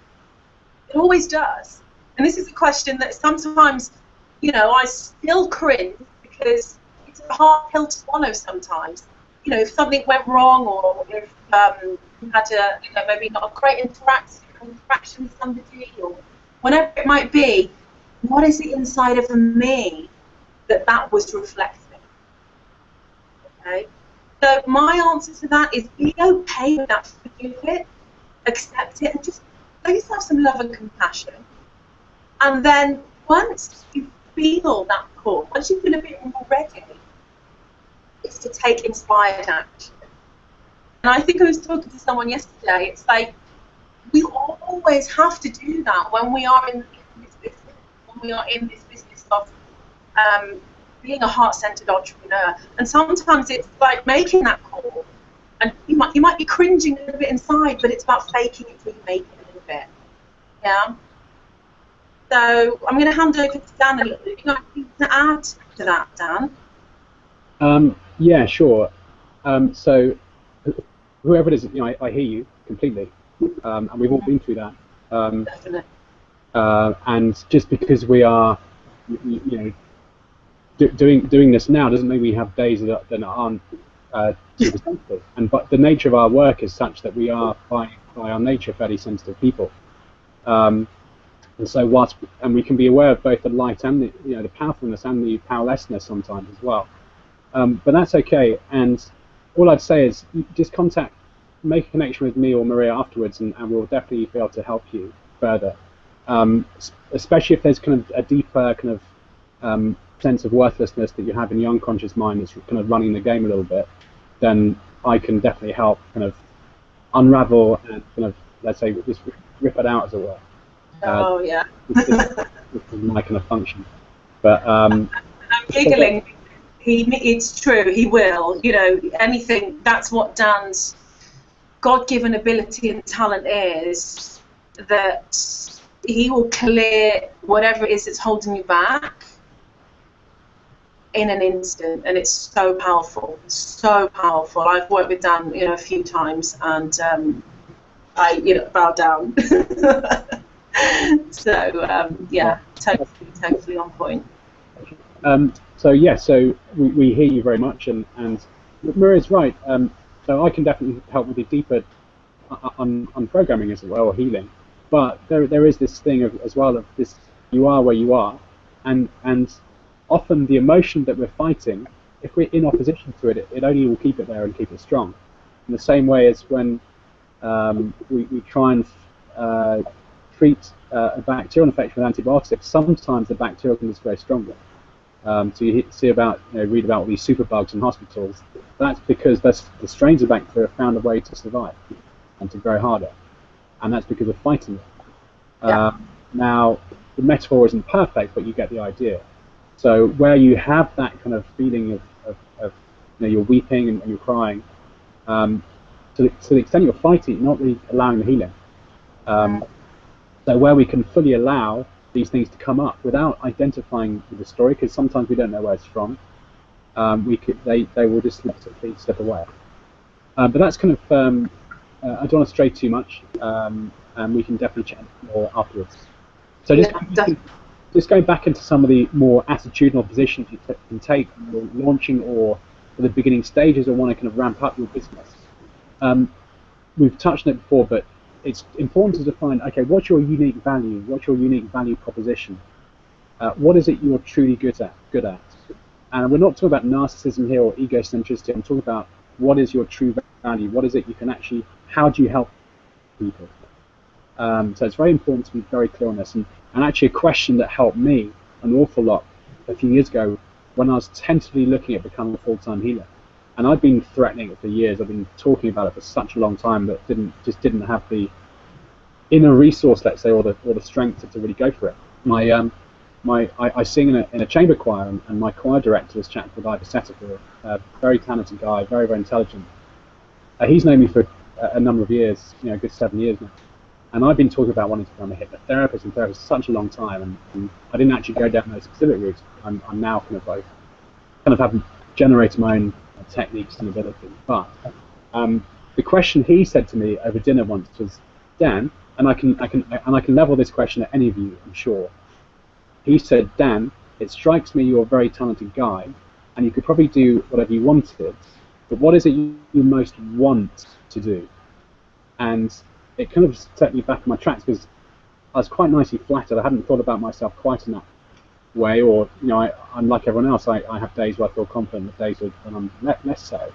It always does. And this is a question that sometimes, you know, I still cringe because it's a hard pill to swallow sometimes. You know, if something went wrong, or if you had a, you know, maybe not a great interaction with somebody, or whatever it might be, what is the inside of me that was reflecting? Okay. So my answer to that is be okay with that, forgive it, accept it, and just show yourself some love and compassion. And then once you feel that call, once you feel a bit more ready, it's to take inspired action. And I think I was talking to someone yesterday, it's like we always have to do that when we are in this business, when we are in this business of being a heart-centered entrepreneur. And sometimes it's like making that call, and you might be cringing a little bit inside, but it's about faking it till you make it a little bit. Yeah. So I'm going to hand over to Dan a little bit. You got anything to add to that, Dan? Yeah, sure. So whoever it is, you know, I hear you completely, and we've all been through that. Definitely. And just because we are, you know, doing this now doesn't mean we have days that aren't super sensitive. But the nature of our work is such that we are, by our nature, fairly sensitive people. And so we can be aware of both the light and the, you know, the powerfulness and the powerlessness sometimes as well. But that's okay. And all I'd say is just make a connection with me or Maria afterwards, and we'll definitely be able to help you further. Especially if there's kind of a deeper kind of sense of worthlessness that you have in your unconscious mind that's kind of running the game a little bit, then I can definitely help kind of unravel and kind of, let's say, just rip it out, as it were. Oh yeah. This is my kind of function. But I'm giggling. It's true. He will. You know, anything. That's what Dan's God-given ability and talent is. That he will clear whatever it is that's holding you back in an instant, and it's so powerful. So powerful. I've worked with Dan, you know, a few times, and I, you know, bow down. So yeah, totally on point. So yeah, so we hear you very much, and Maria's right. So I can definitely help with the deeper on programming as well, or healing. But there is this thing as well of this: you are where you are, and often the emotion that we're fighting, if we're in opposition to it, it only will keep it there and keep it strong. In the same way as when we try and treat a bacterial infection with antibiotics, sometimes the bacteria can just grow stronger. So you read about all these superbugs in hospitals. That's because the strains of bacteria found a way to survive and to grow harder, and that's because of fighting it. Yeah. Now, the metaphor isn't perfect, but you get the idea. So where you have that kind of feeling of you know, you're weeping and you're crying, to the extent you're fighting, you're not really allowing the healing. So where we can fully allow these things to come up without identifying with the story, because sometimes we don't know where it's from, they will just slip away. But that's kind of, I don't want to stray too much, and we can definitely chat more afterwards. So just going back into some of the more attitudinal positions you can take when you're launching or for the beginning stages, or want to kind of ramp up your business. We've touched on it before, but it's important to define, okay, what's your unique value? What's your unique value proposition? What is it you're truly good at? And we're not talking about narcissism here or egocentricity. I'm talking about what is your true value? What is it you can actually, how do you help people? So it's very important to be very clear on this. And actually a question that helped me an awful lot a few years ago when I was tentatively looking at becoming a full-time healer. And I've been threatening it for years. I've been talking about it for such a long time, but didn't have the inner resource, let's say, or the strength to really go for it. I sing in a chamber choir, and my choir director is a chap called Ivor, a very talented guy, very, very intelligent. He's known me for a number of years, a good 7 years now. And I've been talking about wanting to become a hypnotherapist and therapist for such a long time, and I didn't actually go down those specific routes. I'm now kind of have generated my own techniques and ability. But the question he said to me over dinner once was, Dan, and I can level this question at any of you, I'm sure. He said, Dan, it strikes me you're a very talented guy, and you could probably do whatever you wanted, but what is it you most want to do? And it kind of set me back in my tracks, because I was quite nicely flattered. I hadn't thought about myself quite in that way, or I'm like everyone else. I have days where I feel confident, and days when I'm less so.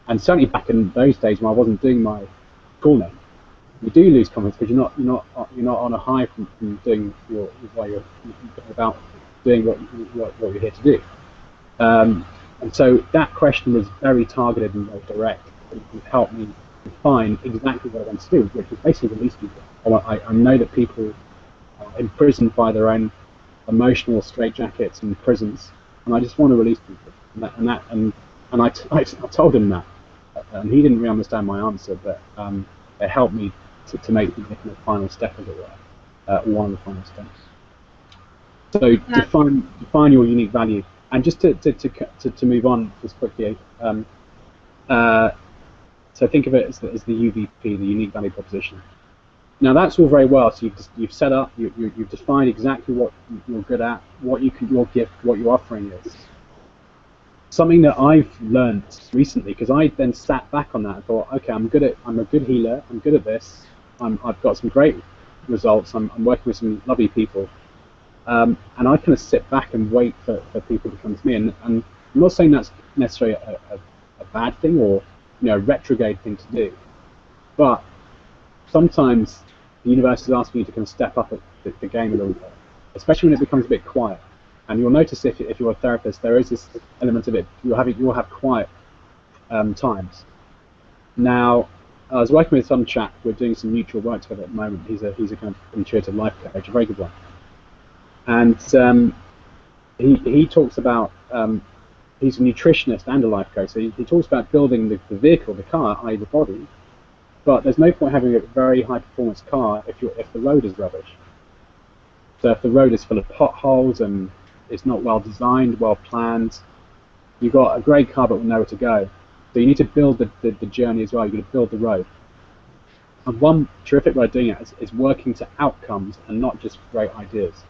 And certainly back in those days when I wasn't doing my calling, you do lose confidence because you're not on a high from doing while you're about doing what you're here to do. And so that question was very targeted and very direct. It helped me define exactly what I want to do, which is basically release people. I know that people are imprisoned by their own emotional straitjackets and prisons, and I just want to release people. And I told him that, and he didn't really understand my answer, but it helped me to make the final step, as it were, one of the final steps. So define your unique value, and just to move on just quickly. So think of it as the UVP, the unique value proposition. Now that's all very well. So you've set up, you've defined exactly what you're good at, your gift, what your offering is. Something that I've learned recently, because I then sat back on that and thought, okay, I'm a good healer, I'm good at this, I've got some great results, I'm working with some lovely people, and I kind of sit back and wait for people to come to me. And I'm not saying that's necessarily a bad thing or a retrograde thing to do, but sometimes the universe is asking you to kind of step up the game a little bit, especially when it becomes a bit quiet. And you'll notice if you're a therapist, there is this element of it. You'll have quiet times. Now, I was working with some chap. We're doing some mutual work together at the moment. He's a kind of intuitive life coach, a very good one. And he talks about he's a nutritionist and a life coach. So he talks about building the vehicle, the car, i.e. the body. But there's no point having a very high performance car if the road is rubbish. So if the road is full of potholes and it's not well designed, well planned, you've got a great car but with nowhere to go. So you need to build the journey as well. You've got to build the road. And one terrific way of doing it is working to outcomes and not just great ideas.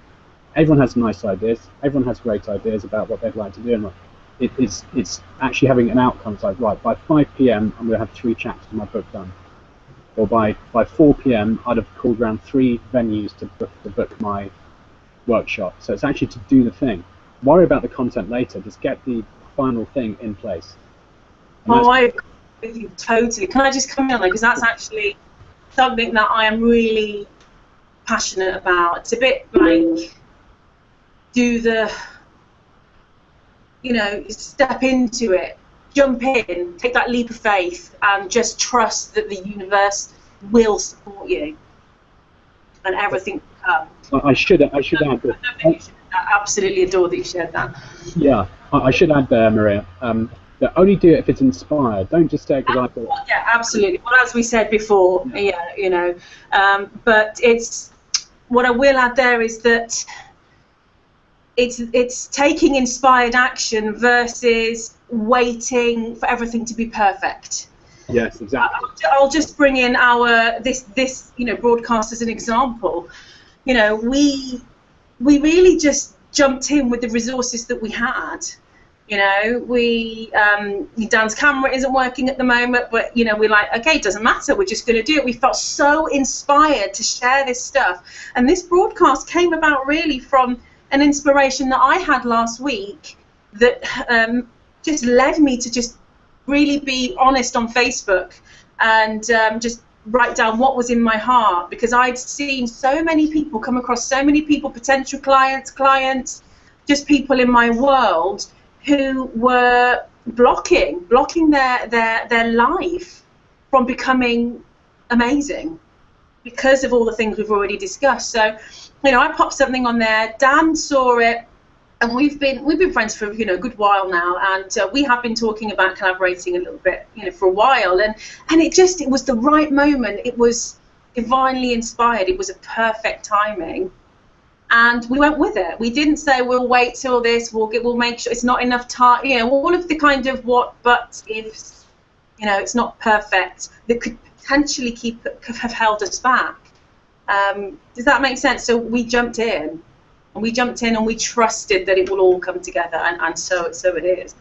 Everyone has nice ideas. Everyone has great ideas about what they'd like to do. And it's actually having an outcome. It's like, right, by 5 p.m. I'm going to have 3 chapters of my book done. Or by 4 p.m. I'd have called around 3 venues to book my workshop. So it's actually to do the thing. Worry about the content later. Just get the final thing in place. I agree with you totally. Can I just come in on that? Because that's actually something that I am really passionate about. It's a bit like step into it, jump in, take that leap of faith, and just trust that the universe will support you, and everything will come. I should add that. I absolutely adore that you shared that. Yeah, I should add there, Maria. That only do it if it's inspired. Don't just stay because I thought. Yeah, absolutely. Well, as we said before, but it's what I will add there is that it's taking inspired action versus waiting for everything to be perfect. Yes, exactly. I'll just bring in this broadcast as an example. We really just jumped in with the resources that we had. Dan's camera isn't working at the moment, but we're like, okay, it doesn't matter, we're just going to do it. We felt so inspired to share this stuff, and this broadcast came about really from an inspiration that I had last week that just led me to just really be honest on Facebook and just write down what was in my heart, because I'd seen so many people come across so many people, potential clients, just people in my world who were blocking their life from becoming amazing because of all the things we've already discussed. So, you know, I popped something on there. Dan saw it, and we've been friends for, you know, a good while now, and we have been talking about collaborating a little bit, you know, for a while, and it was the right moment. It was divinely inspired. It was a perfect timing. And we went with it. We didn't say we'll wait till this. We'll make sure it's not enough time. You know, all of the kind of what, but, ifs. You know, it's not perfect. That could potentially have held us back. Does that make sense? So we jumped in, and we trusted that it will all come together, and so it is.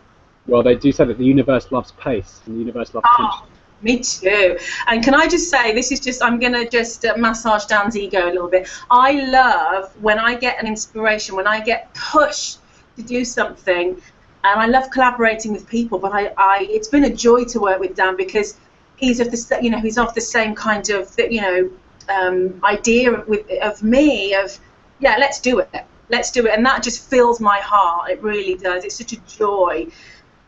Well, they do say that the universe loves pace, and the universe loves tension. Me too. And can I just say, this is just, I'm going to just massage Dan's ego a little bit. I love when I get an inspiration, when I get pushed to do something, and I love collaborating with people, but it's been a joy to work with Dan, because he's of the, you know, he's of the same kind of, you know, idea of me, of, yeah, let's do it, and that just fills my heart. It really does. It's such a joy.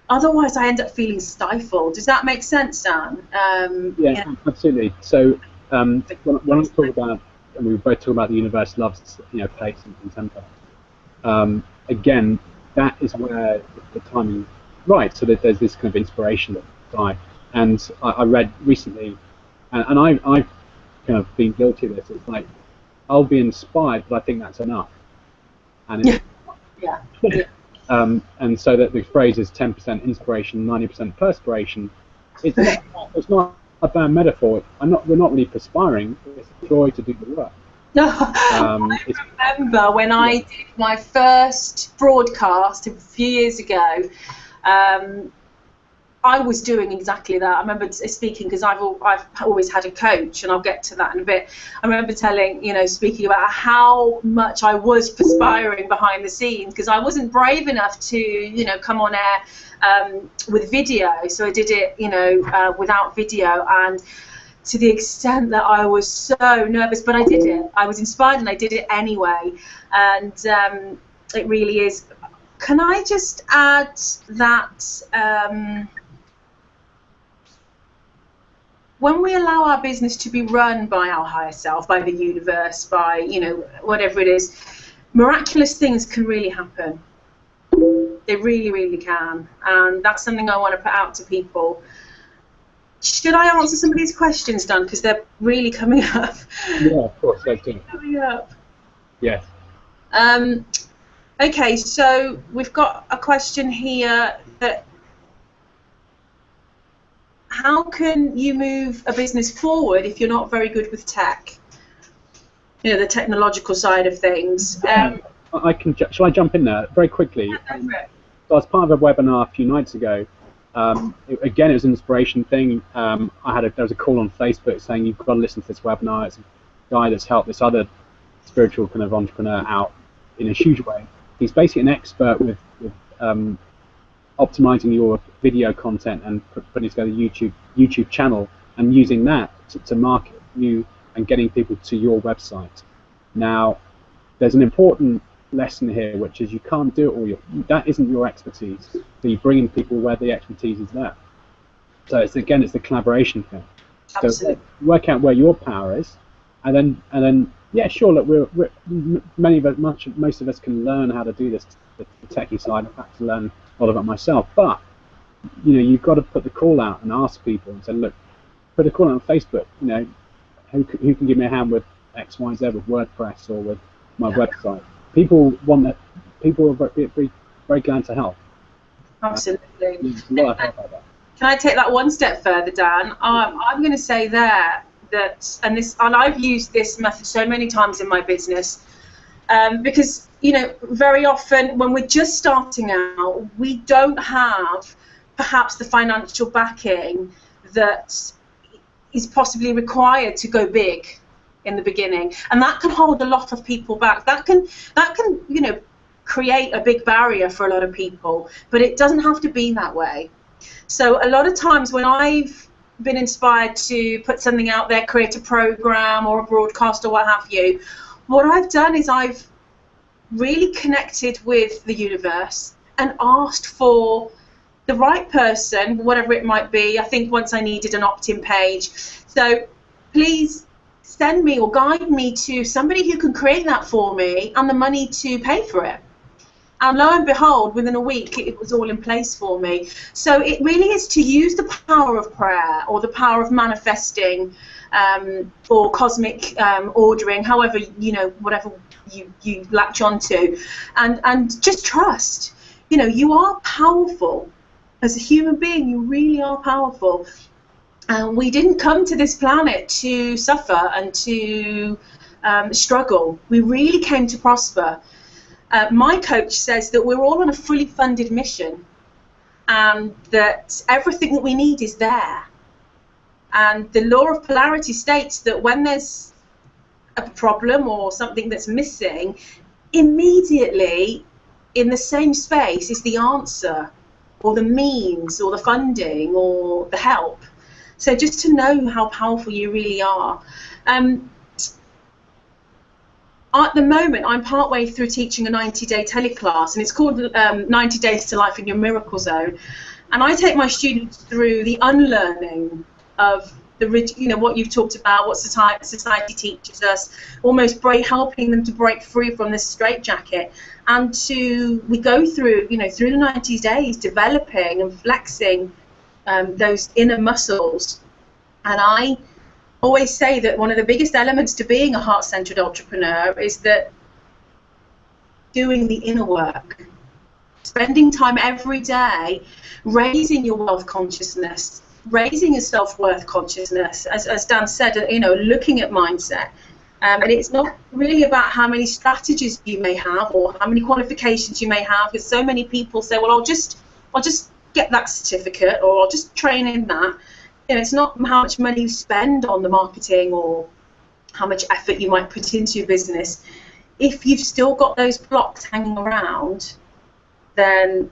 Otherwise, I end up feeling stifled. Does that make sense, Dan? Yeah, absolutely. So when I talk about, and we were both talking about the universe loves, you know, pace and tempo. Again, that is where the timing, right? So that there's this kind of inspiration side. And I read recently, and I've kind of been guilty of this. It's like, I'll be inspired, but I think that's enough. And it's yeah. And so that the phrase is 10% inspiration, 90% perspiration. It's not a bad metaphor. We're not really perspiring. It's a joy to do the work. I remember when I did my first broadcast a few years ago. I was doing exactly that. I remember speaking, because I've always had a coach, and I'll get to that in a bit. I remember speaking about how much I was perspiring behind the scenes, because I wasn't brave enough to, you know, come on air with video. So I did it, you know, without video, and to the extent that I was so nervous, but I did it. I was inspired, and I did it anyway. And it really is. Can I just add that? When we allow our business to be run by our higher self, by the universe, by, you know, whatever it is, miraculous things can really happen. They really, really can. And that's something I want to put out to people. Should I answer some of these questions, Dan? Because they're really coming up. Yeah, of course, let's do it. Coming up. Yes. Okay, so we've got a question here that, how can you move a business forward if you're not very good with tech? You know, the technological side of things. Shall I jump in there very quickly? Yeah, go for it. So I was part of a webinar a few nights ago. Again, it was an inspiration thing. There was a call on Facebook saying, you've got to listen to this webinar. It's a guy that's helped this other spiritual kind of entrepreneur out in a huge way. He's basically an expert with optimizing your video content and putting together a YouTube channel and using that to market you and getting people to your website. Now, there's an important lesson here, which is you can't do it all. That isn't your expertise. So you're bringing people where the expertise is there. So it's the collaboration thing. Absolutely. So work out where your power is, and then yeah, sure. Look, most of us can learn how to do this, the techie side. In fact, to learn a lot about myself. But you know, you've got to put the call out and ask people and say, look, put a call out on Facebook. You know, who can give me a hand with X, Y, Z, with WordPress or with my website? People want that. People are very glad to help. Absolutely. There's a lot of help out there. Can I take that one step further, Dan? I'm going to say there that, and I've used this method so many times in my business, because you know, very often when we're just starting out, we don't have perhaps the financial backing that is possibly required to go big in the beginning, and that can hold a lot of people back. That can you know, create a big barrier for a lot of people, but it doesn't have to be that way. So a lot of times when I've been inspired to put something out there, create a program or a broadcast or what have you, what I've done is I've really connected with the universe and asked for the right person, whatever it might be. I think once I needed an opt-in page. So please send me or guide me to somebody who can create that for me and the money to pay for it. And lo and behold, within a week, it was all in place for me. So it really is to use the power of prayer or the power of manifesting, or cosmic ordering, however, whatever you latch onto, and just trust. You are powerful. As a human being, you really are powerful. And we didn't come to this planet to suffer and to struggle. We really came to prosper. My coach says that we're all on a fully funded mission, and that everything that we need is there. And the law of polarity states that when there's a problem or something that's missing, immediately in the same space is the answer, or the means, or the funding, or the help. So just to know how powerful you really are. At the moment, I'm partway through teaching a 90-day teleclass, and it's called 90 Days to Life in Your Miracle Zone. And I take my students through the unlearning of what you've talked about, what society teaches us, almost helping them to break free from this straitjacket. And we go through, through the 90 days, developing and flexing those inner muscles. And I always say that one of the biggest elements to being a heart-centered entrepreneur is that doing the inner work, spending time every day raising your wealth consciousness, raising your self-worth consciousness, as Dan said, looking at mindset. And it's not really about how many strategies you may have or how many qualifications you may have, because so many people say, well, I'll just get that certificate, or I'll just train in that. It's not how much money you spend on the marketing or how much effort you might put into your business. If you've still got those blocks hanging around, then,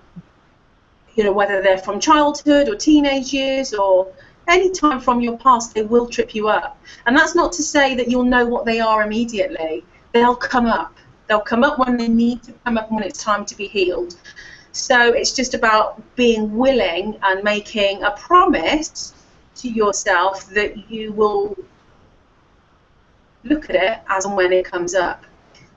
whether they're from childhood or teenage years or any time from your past, they will trip you up. And that's not to say that you'll know what they are immediately. They'll come up. They'll come up when they need to come up, when it's time to be healed. So it's just about being willing and making a promise to yourself that you will look at it as and when it comes up.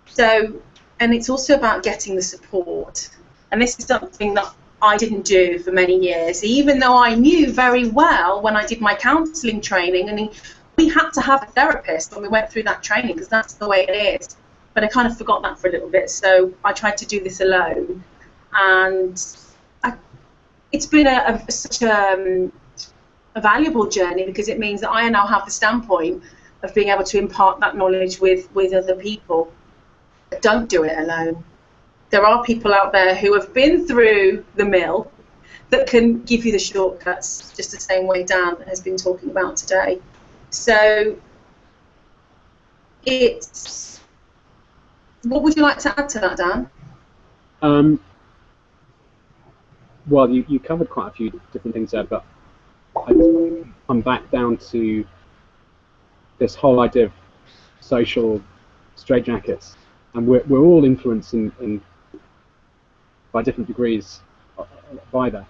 So, and it's also about getting the support. And this is something that I didn't do for many years, even though I knew very well when I did my counselling training, and we had to have a therapist when we went through that training, because that's the way it is. But I kind of forgot that for a little bit, so I tried to do this alone. And it's been such a valuable journey, because it means that I now have the standpoint of being able to impart that knowledge with other people. But don't do it alone. There are people out there who have been through the mill that can give you the shortcuts, just the same way Dan has been talking about today. So what would you like to add to that, Dan? Well, you covered quite a few different things there, but I just want to come back down to this whole idea of social straitjackets, and we're all influenced by different degrees by that.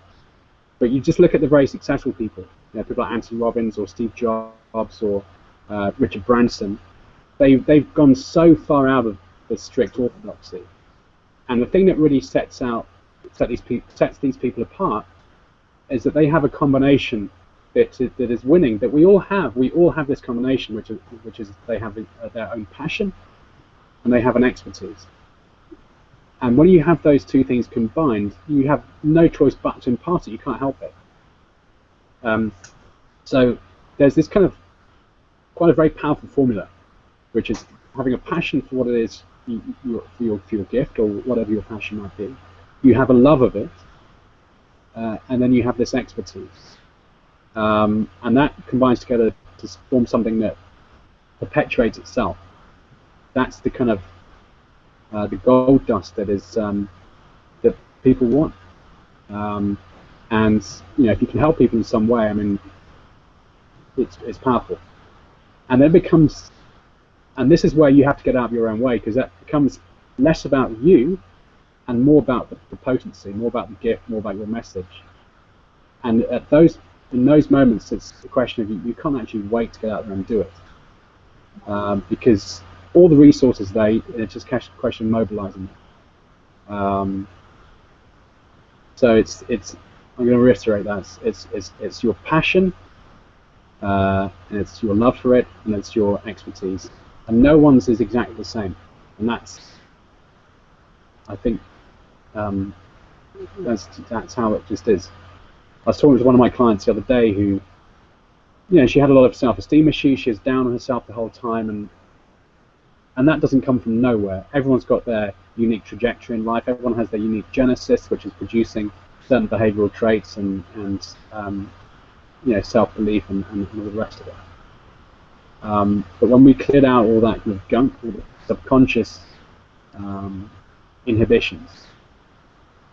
But you just look at the very successful people, people like Anthony Robbins or Steve Jobs or Richard Branson. They've gone so far out of the strict orthodoxy, and the thing that really sets these people apart is that they have a combination that is winning, that we all have. We all have this combination, which is they have their own passion and they have an expertise. And when you have those two things combined, you have no choice but to impart it. You can't help it. So there's this kind of quite a very powerful formula, which is having a passion for what it is for your gift or whatever your passion might be. You have a love of it, and then you have this expertise. And that combines together to form something that perpetuates itself. That's the kind of the gold dust that is that people want. And if you can help people in some way, I mean, it's powerful. And then it becomes, and this is where you have to get out of your own way, because that becomes less about you and more about the potency, more about the gift, more about your message. And in those moments, it's a question of you can't actually wait to get out there and do it, because all the resources it's just a question of mobilizing them. So I'm going to reiterate that it's your passion, and it's your love for it, and it's your expertise, and no one's is exactly the same, and I think that's how it just is. I was talking to one of my clients the other day who, she had a lot of self-esteem issues. She was down on herself the whole time, and that doesn't come from nowhere. Everyone's got their unique trajectory in life. Everyone has their unique genesis, which is producing certain behavioural traits and self-belief and all the rest of it. But when we cleared out all that kind of gunk, all the subconscious inhibitions,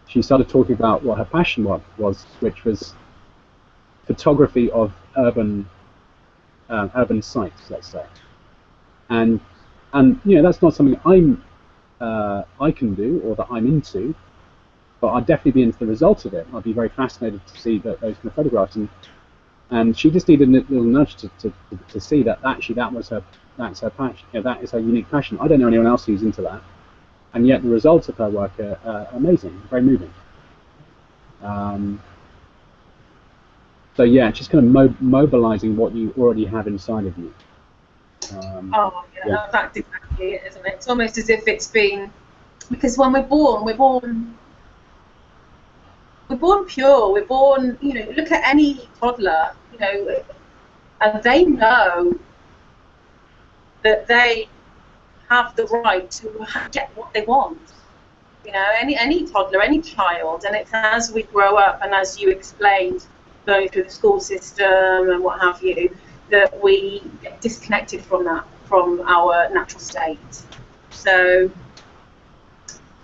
she started talking about what her passion was, which was photography of urban sites, let's say. And that's not something I can do or that I'm into, but I'd definitely be into the result of it. I'd be very fascinated to see those kind of photographs, and she just needed a little nudge to see that actually that's her passion. That is her unique passion. I don't know anyone else who's into that, and yet the results of her work are amazing, very moving. So yeah, just kind of mobilizing what you already have inside of you. That's exactly it, isn't it? It's almost as if it's been, because when we're born pure. We're born, look at any toddler, and they know that they have the right to get what they want. Any toddler, any child, and it's as we grow up and as you explained, going through the school system and what have you, that we get disconnected from our natural state. So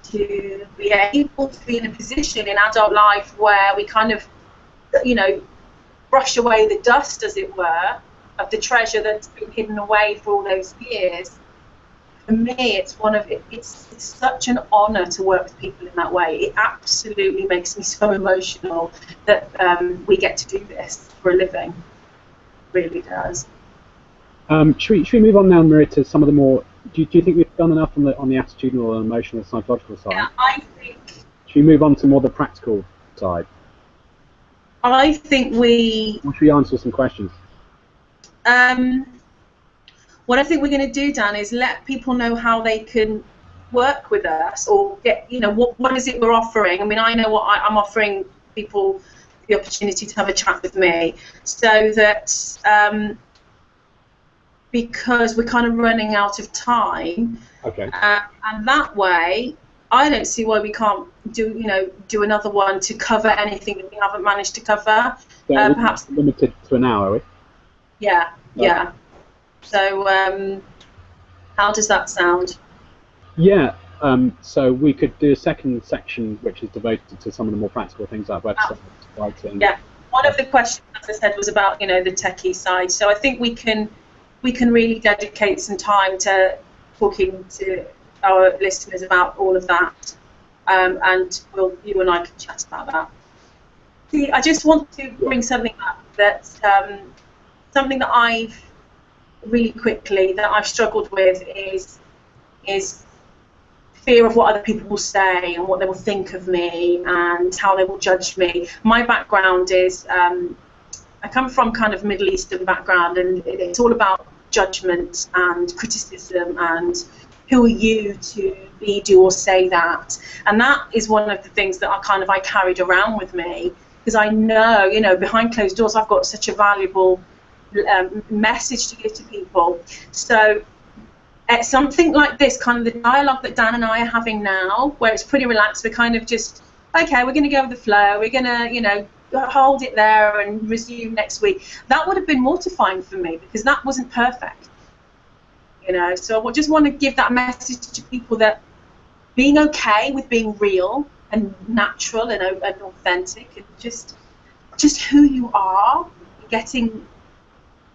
to be able to be in a position in adult life where we kind of, brush away the dust, as it were, of the treasure that's been hidden away for all those years. For me, it's such an honour to work with people in that way. It absolutely makes me so emotional that we get to do this for a living. It really does. Should we move on now, Maria, to some of the more? Do you think we've done enough on the attitudinal and emotional, psychological side? Yeah, I think. Should we move on to more the practical side? I think we. Or should we answer some questions? What I think we're going to do, Dan, is let people know how they can work with us, or get, what is it we're offering. I mean, I know what I'm offering people the opportunity to have a chat with me, so that because we're kind of running out of time, okay, and that way, I don't see why we can't do another one to cover anything that we haven't managed to cover. So perhaps limited to an hour, are we? Yeah, yeah. So, how does that sound? Yeah, so we could do a second section which is devoted to some of the more practical things like websites, writing. Yeah, one of the questions, as I said, was about the techie side. So I think we can really dedicate some time to talking to our listeners about all of that, and you and I can chat about that. See, I just want to bring something up that's something that I've struggled with is fear of what other people will say and what they will think of me and how they will judge me. My background is, I come from kind of Middle Eastern background, and it's all about judgment and criticism and who are you to be, do or say that. And that is one of the things that I carried around with me, because I know, behind closed doors I've got such a valuable message to give to people. So at something like this, kind of the dialogue that Dan and I are having now, where it's pretty relaxed, we're kind of just, okay, we're going to go with the flow, we're going to, hold it there and resume next week. That would have been mortifying for me, because that wasn't perfect. So I just want to give that message to people, that being okay with being real and natural and authentic, and just who you are, getting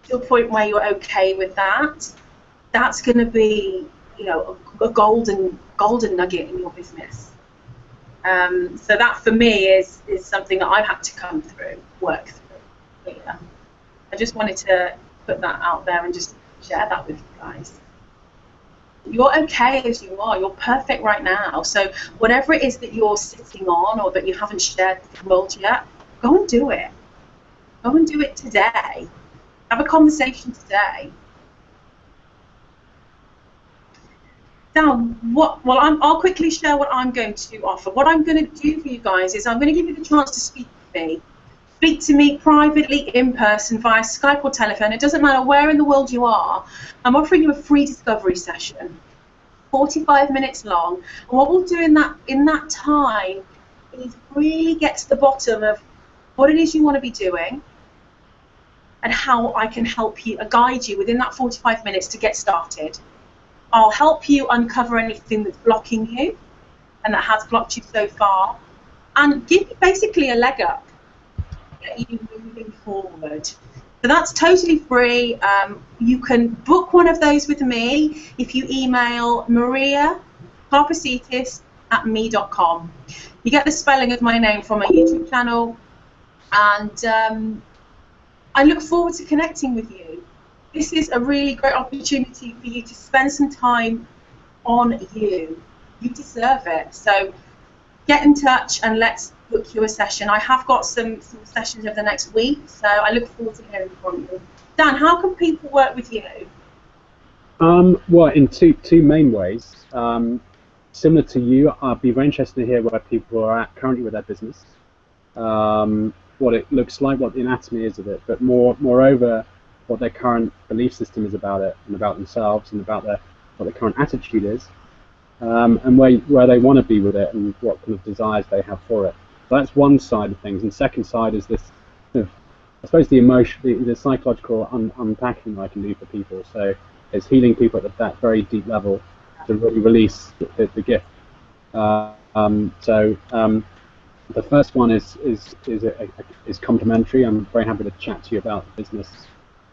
to a point where you're okay with that, that's going to be, a golden nugget in your business. So that for me is something that I've had to work through. Yeah. I just wanted to put that out there and just share that with you guys. You're okay as you are. You're perfect right now. So whatever it is that you're sitting on or that you haven't shared with the world yet, go and do it. Go and do it today. Have a conversation today. Dan, I'll quickly share what I'm going to offer. What I'm going to do for you guys is I'm going to give you the chance to speak to me. Speak to me privately, in person, via Skype or telephone. It doesn't matter where in the world you are. I'm offering you a free discovery session, 45 minutes long. And what we'll do in that time is really get to the bottom of what it is you want to be doing and how I can help you, guide you within that 45 minutes to get started. I'll help you uncover anything that's blocking you and that has blocked you so far, and give you basically a leg up, get you moving forward. So that's totally free. You can book one of those with me if you email mariakarpasitis@me.com. You get the spelling of my name from my YouTube channel, and I look forward to connecting with you. This is a really great opportunity for you to spend some time on you. You deserve it. So get in touch and let's book you a session. I have got some sessions over the next week, so I look forward to hearing from you. Dan, how can people work with you? Well, in two main ways. Similar to you, I'd be very interested to hear where people are at currently with their business, what it looks like, what the anatomy is of it, but moreover, what their current belief system is about it and about themselves and about what their current attitude is, and where they want to be with it and what kind of desires they have for it. So that's one side of things. And the second side is this, I suppose, the psychological unpacking I can do for people. So it's healing people at that very deep level to really release the gift. The first one is complimentary. I'm very happy to chat to you about the business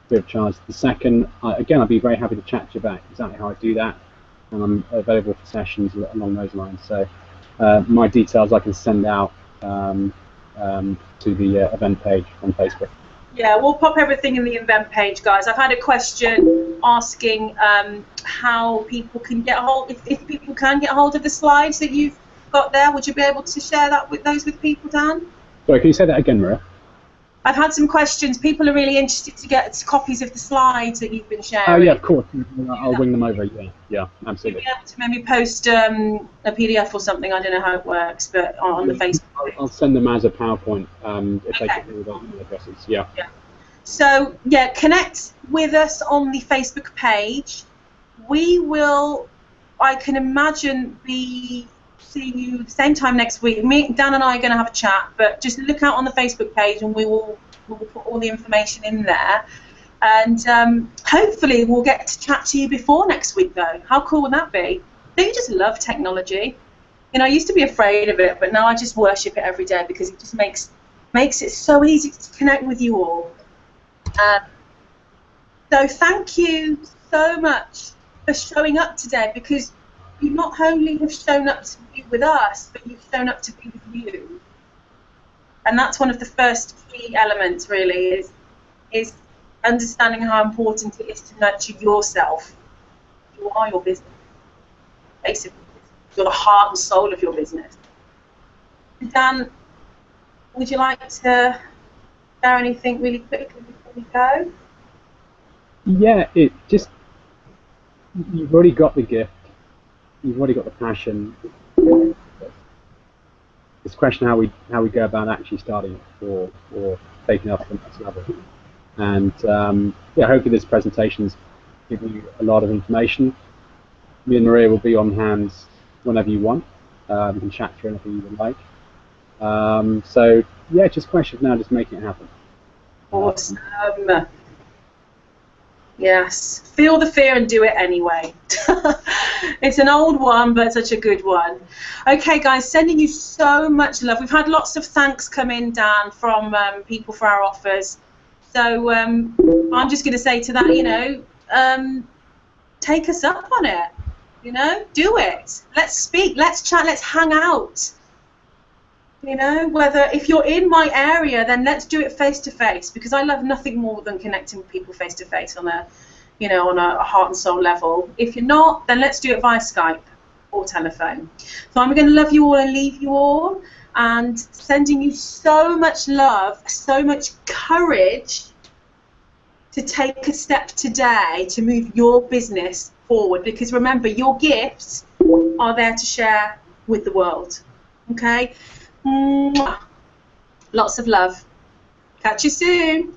free of charge. The second, again, I'd be very happy to chat to you about exactly how I do that, and I'm available for sessions along those lines. So my details I can send out to the event page on Facebook. Yeah, we'll pop everything in the event page, guys. I've had a question asking how people can get hold, if people can get hold of the slides that you've got there. Would you be able to share that with people, Dan? Sorry, can you say that again, Maria? I've had some questions. People are really interested to get copies of the slides that you've been sharing. Oh yeah, of course. I'll wing them over. Yeah, absolutely. You'll be able to maybe post a PDF or something. I don't know how it works, but on the Facebook. I'll send them as a PowerPoint if they give me the email addresses. Yeah. So yeah, connect with us on the Facebook page. We will, I can imagine, be seeing you the same time next week. Dan and I are going to have a chat, but just look out on the Facebook page and we will put all the information in there. And hopefully we'll get to chat to you before next week, though. How cool would that be? Don't you just love technology? You know, I used to be afraid of it, but now I just worship it every day because it just makes it so easy to connect with you all. So thank you so much for showing up today, because you not only have shown up to be with us, but you've shown up to be with you. And that's one of the first key elements, really, is understanding how important it is to nurture yourself. You are your business. Basically, you're the heart and soul of your business. Dan, would you like to share anything really quickly before we go? Yeah, you've already got the gift. You've already got the passion. It's a question how we go about actually starting it or taking it up to the next level. And yeah, hopefully this presentation's given you a lot of information. Me and Maria will be on hand whenever you want. We can chat through anything you would like. So yeah, just a question of now just making it happen. Awesome. Yes, feel the fear and do it anyway. It's an old one, but such a good one. Okay, guys, sending you so much love. We've had lots of thanks come in, Dan, from people for our offers. So I'm just going to say to that, you know, take us up on it. You know, do it. Let's speak. Let's chat. Let's hang out. You know, whether if you're in my area, then let's do it face to face, because I love nothing more than connecting with people face to face on a, you know, on a heart and soul level. If you're not, then let's do it via Skype or telephone. So I'm going to love you all and leave you all, and sending you so much love, so much courage to take a step today to move your business forward, because remember, your gifts are there to share with the world. Okay? Mwah. Lots of love. Catch you soon.